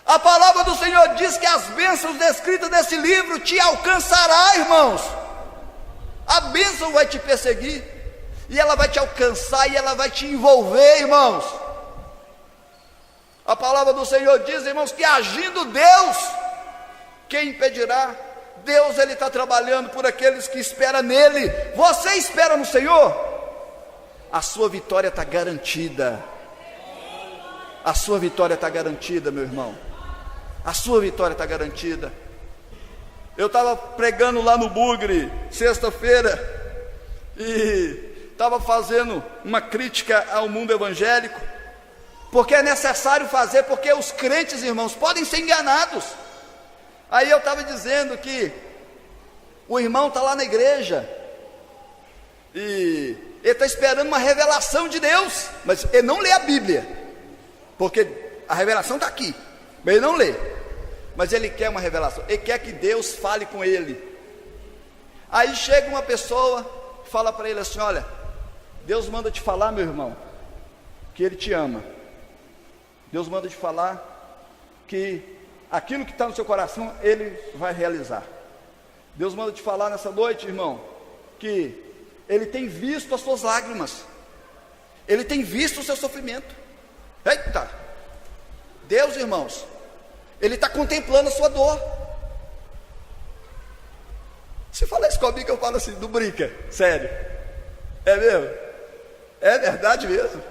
A palavra do Senhor diz que as bênçãos descritas nesse livro te alcançará, irmãos. A bênção vai te perseguir, e ela vai te alcançar, e ela vai te envolver, irmãos. A palavra do Senhor diz, irmãos, que agindo Deus, quem impedirá? Deus, Ele está trabalhando por aqueles que esperam nele. Você espera no Senhor? A sua vitória está garantida. A sua vitória está garantida, meu irmão. A sua vitória está garantida. Eu estava pregando lá no Bugre, sexta-feira, e estava fazendo uma crítica ao mundo evangélico, porque é necessário fazer, porque os crentes, irmãos, podem ser enganados. Aí eu estava dizendo que o irmão está lá na igreja, e ele está esperando uma revelação de Deus, mas ele não lê a Bíblia, porque a revelação está aqui, mas ele não lê. Mas ele quer uma revelação, ele quer que Deus fale com ele. Aí chega uma pessoa, fala para ele assim: olha, Deus manda te falar, meu irmão, que Ele te ama. Deus manda te falar que aquilo que está no seu coração, Ele vai realizar. Deus manda te falar nessa noite, irmão, que Ele tem visto as suas lágrimas, Ele tem visto o seu sofrimento. Eita! Deus, irmãos, Ele está contemplando a sua dor. Se falar isso comigo, eu falo assim, não brinca, sério. É mesmo? É verdade mesmo.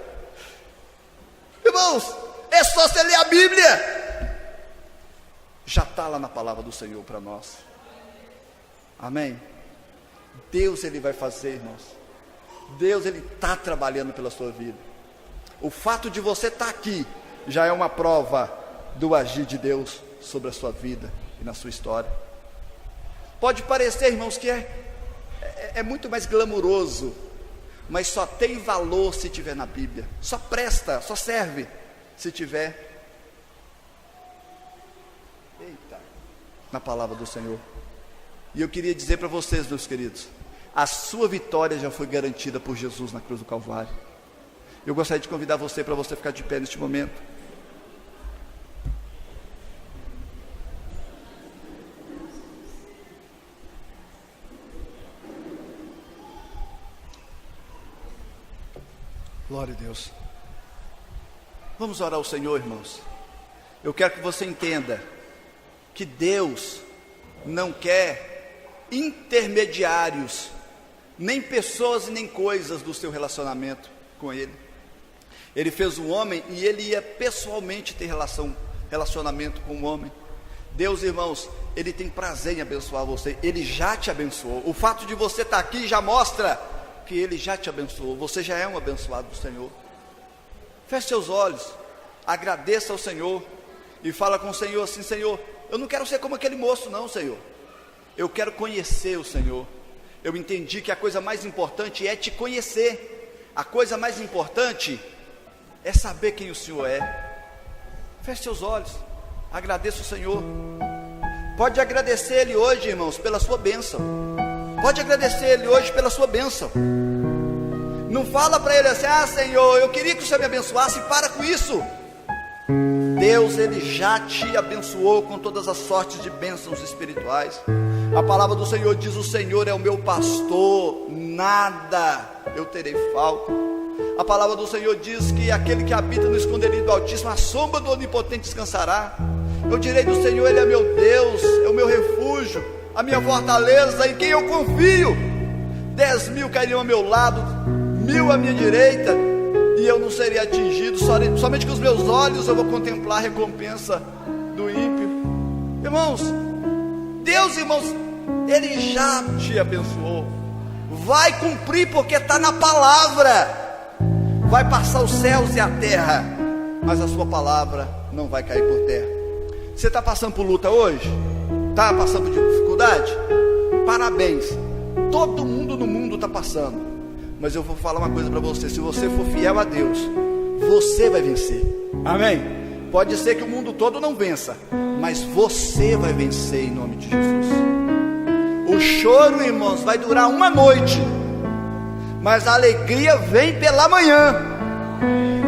Irmãos, é só você ler a Bíblia. Já está lá na palavra do Senhor para nós. Amém? Deus, Ele vai fazer, irmãos. Deus, Ele está trabalhando pela sua vida. O fato de você estar aqui já é uma prova do agir de Deus sobre a sua vida e na sua história. Pode parecer, irmãos, que é muito mais glamuroso, mas só tem valor se tiver na Bíblia. Só presta, só serve se tiver na palavra do Senhor. E eu queria dizer para vocês, meus queridos, a sua vitória já foi garantida por Jesus na cruz do Calvário. Eu gostaria de convidar você para você ficar de pé neste momento. Glória a Deus. Vamos orar ao Senhor, irmãos. Eu quero que você entenda que Deus não quer intermediários, nem pessoas e nem coisas do seu relacionamento com Ele. Ele fez o homem e Ele ia pessoalmente ter relacionamento com o homem. Deus, irmãos, Ele tem prazer em abençoar você. Ele já te abençoou. O fato de você estar aqui já mostra que Ele já te abençoou. Você já é um abençoado do Senhor. Feche seus olhos, agradeça ao Senhor e fala com o Senhor assim: Senhor, eu não quero ser como aquele moço não, Senhor. Eu quero conhecer o Senhor. Eu entendi que a coisa mais importante é te conhecer. A coisa mais importante é saber quem o Senhor é. Feche seus olhos, agradeça o Senhor. Pode agradecer Ele hoje, irmãos, pela sua bênção. Pode agradecer Ele hoje pela sua bênção. Não fala para Ele assim: ah, Senhor, eu queria que o Senhor me abençoasse. Para com isso. Deus, Ele já te abençoou com todas as sortes de bênçãos espirituais. A palavra do Senhor diz: o Senhor é o meu pastor, nada eu terei falta. A palavra do Senhor diz que aquele que habita no esconderijo do Altíssimo, a sombra do Onipotente descansará. Eu direi do Senhor, Ele é meu Deus, é o meu refúgio, a minha fortaleza, em quem eu confio. 10.000 cairiam ao meu lado, 1.000 à minha direita, e eu não seria atingido. Somente com os meus olhos eu vou contemplar a recompensa do ímpio. Irmãos, Deus, irmãos, Ele já te abençoou. Vai cumprir, porque está na palavra. Vai passar os céus e a terra, mas a sua palavra não vai cair por terra. Você está passando por luta hoje? Está passando por dificuldade? Parabéns. Todo mundo no mundo está passando. Mas eu vou falar uma coisa para você: se você for fiel a Deus, você vai vencer. Amém? Pode ser que o mundo todo não vença, mas você vai vencer em nome de Jesus. O choro, irmãos, vai durar uma noite, mas a alegria vem pela manhã.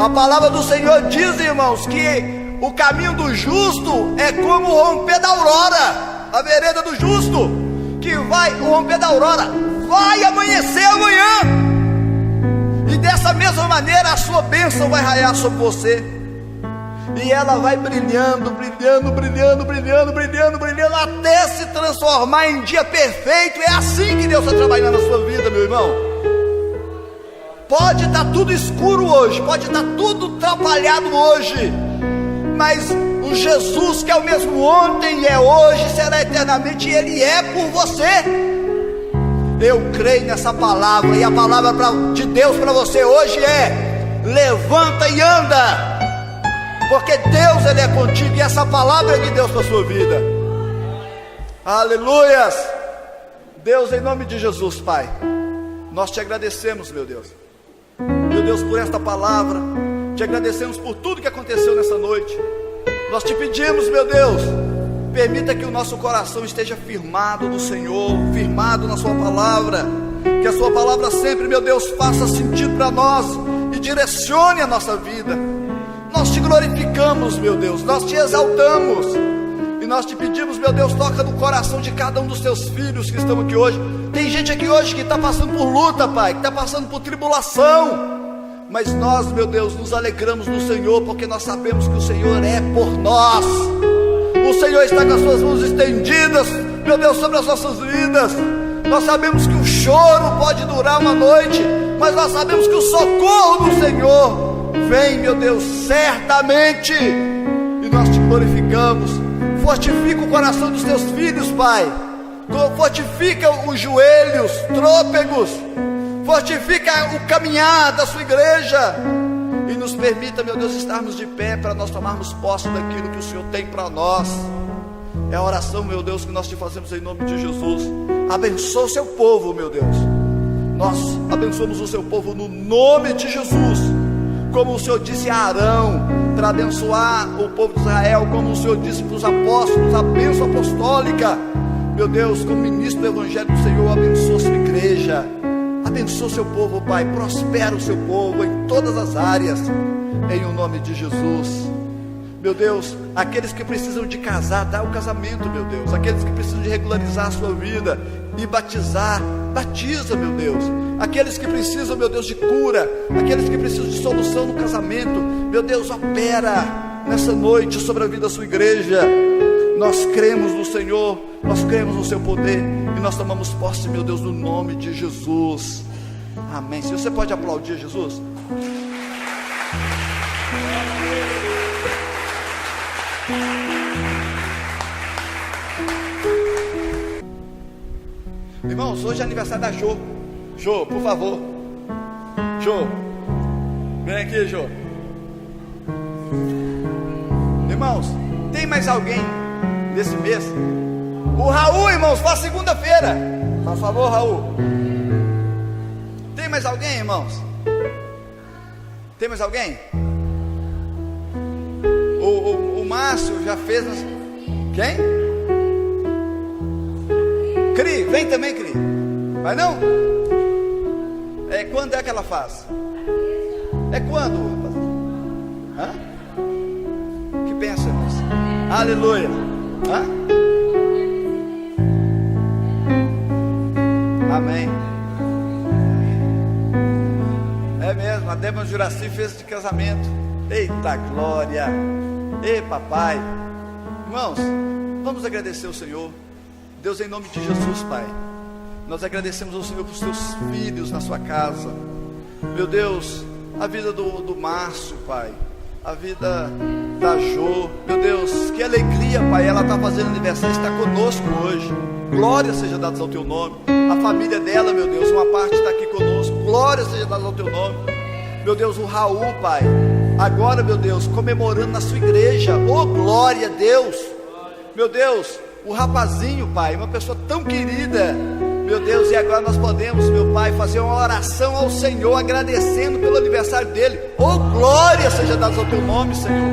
A palavra do Senhor diz, irmãos, que o caminho do justo é como o romper da aurora. A vereda do justo, que vai, o romper da aurora, vai amanhecer amanhã. E dessa mesma maneira a sua bênção vai raiar sobre você. E ela vai brilhando, brilhando, brilhando, brilhando, brilhando, brilhando, até se transformar em dia perfeito. É assim que Deus está trabalhando na sua vida, meu irmão. Pode estar tudo escuro hoje, pode estar tudo atrapalhado hoje, mas o Jesus que é o mesmo ontem e é hoje, será eternamente, e Ele é por você. Eu creio nessa palavra, e a palavra de Deus para você hoje é: levanta e anda, porque Deus, Ele é contigo, e essa palavra é de Deus para a sua vida. Aleluias. Deus, em nome de Jesus, Pai, nós te agradecemos, meu Deus, por esta palavra. Te agradecemos por tudo que aconteceu nessa noite. Nós te pedimos, meu Deus, permita que o nosso coração esteja firmado no Senhor, firmado na sua palavra, que a sua palavra sempre, meu Deus, faça sentido para nós e direcione a nossa vida. Nós te glorificamos, meu Deus, nós te exaltamos, e nós te pedimos, meu Deus, toca no coração de cada um dos teus filhos que estão aqui hoje. Tem gente aqui hoje que está passando por luta, Pai, que está passando por tribulação, mas nós, meu Deus, nos alegramos no Senhor, porque nós sabemos que o Senhor é por nós. O Senhor está com as suas mãos estendidas, meu Deus, sobre as nossas vidas. Nós sabemos que o choro pode durar uma noite, mas nós sabemos que o socorro do Senhor vem, meu Deus, certamente, e nós te glorificamos. Fortifica o coração dos teus filhos, Pai, fortifica os joelhos trôpegos, fortifica o caminhar da sua igreja, e nos permita, meu Deus, estarmos de pé para nós tomarmos posse daquilo que o Senhor tem para nós. É a oração, meu Deus, que nós te fazemos em nome de Jesus. Abençoa o seu povo, meu Deus. Nós abençoamos o seu povo no nome de Jesus, como o Senhor disse a Arão, para abençoar o povo de Israel, como o Senhor disse para os apóstolos, a bênção apostólica. Meu Deus, como ministro do Evangelho do Senhor, abençoa a sua igreja, abençoa o seu povo, Pai, prospera o seu povo em todas as áreas, em o nome de Jesus. Meu Deus, aqueles que precisam de casar, dá o casamento, meu Deus. Aqueles que precisam de regularizar a sua vida e batizar, batiza, meu Deus. Aqueles que precisam, meu Deus, de cura, aqueles que precisam de solução no casamento, meu Deus, opera nessa noite sobre a vida da sua igreja. Nós cremos no Senhor, nós cremos no seu poder, e nós tomamos posse, meu Deus, no nome de Jesus. Amém. Se você pode aplaudir Jesus. Irmãos, hoje é aniversário da Jô. Jô, por favor. Jô, vem aqui, Jô. Irmãos, tem mais alguém nesse mês? O Raul, irmãos, faz segunda-feira. Por favor, Raul. Tem mais alguém, irmãos? Tem mais alguém? O Márcio já fez. Quem? Cri, vem também, Cri. Vai não? Quando é que ela faz? É quando? Hã? Que pensa, irmãos? Aleluia. Hã? Amém. É mesmo, a Débora Juraci fez de casamento. Eita glória! Ei papai! Irmãos, vamos agradecer ao Senhor. Deus, em nome de Jesus, Pai, nós agradecemos ao Senhor por seus filhos na sua casa. Meu Deus, a vida do Márcio, Pai, a vida da Jo, meu Deus, que alegria, Pai, ela está fazendo aniversário, está conosco hoje. Glória seja dada ao teu nome. A família dela, meu Deus, uma parte está aqui conosco. Glória seja dada ao teu nome. Meu Deus, o Raul, Pai, agora, meu Deus, comemorando na sua igreja. Oh, glória a Deus. Meu Deus, o rapazinho, Pai, uma pessoa tão querida, meu Deus, e agora nós podemos, meu Pai, fazer uma oração ao Senhor, agradecendo pelo aniversário dele. Oh, glória seja dada ao teu nome, Senhor.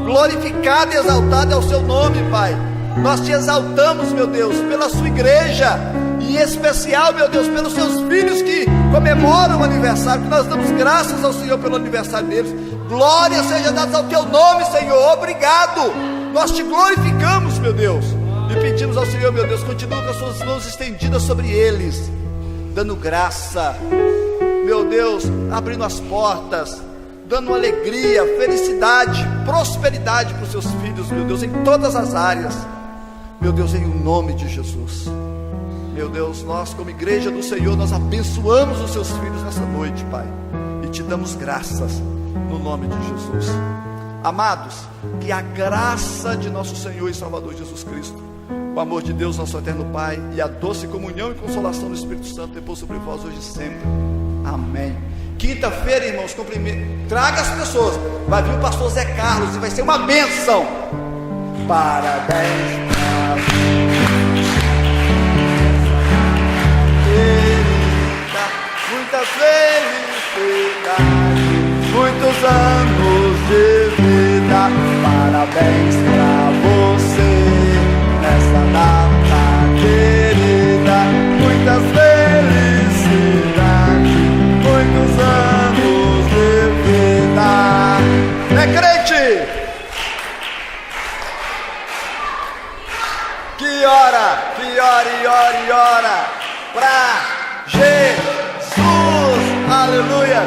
Glorificado e exaltado é o seu nome, Pai. Nós te exaltamos, meu Deus, pela sua igreja, e em especial, meu Deus, pelos seus filhos que comemoram o aniversário, que nós damos graças ao Senhor pelo aniversário deles. Glória seja dada ao teu nome, Senhor. Obrigado. Nós te glorificamos, meu Deus, e pedimos ao Senhor, meu Deus, continua com as suas mãos estendidas sobre eles, dando graça, meu Deus, abrindo as portas, dando alegria, felicidade, prosperidade para os seus filhos, meu Deus, em todas as áreas, meu Deus, em nome de Jesus. Meu Deus, nós como igreja do Senhor, nós abençoamos os seus filhos nessa noite, Pai, e te damos graças no nome de Jesus. Amados, que a graça de nosso Senhor e Salvador Jesus Cristo, o amor de Deus, nosso eterno Pai, e a doce comunhão e consolação do Espírito Santo depois sobre vós hoje e sempre. Amém. Quinta-feira, irmãos, traga as pessoas. Vai vir o pastor Zé Carlos e vai ser uma bênção. Parabéns pra querida, muitas felicidades, muitos anos de vida. Parabéns pra você nessa data querida, muitas felicidades, muitos anos de vida. É crente? Que ora, pra Jesus, aleluia.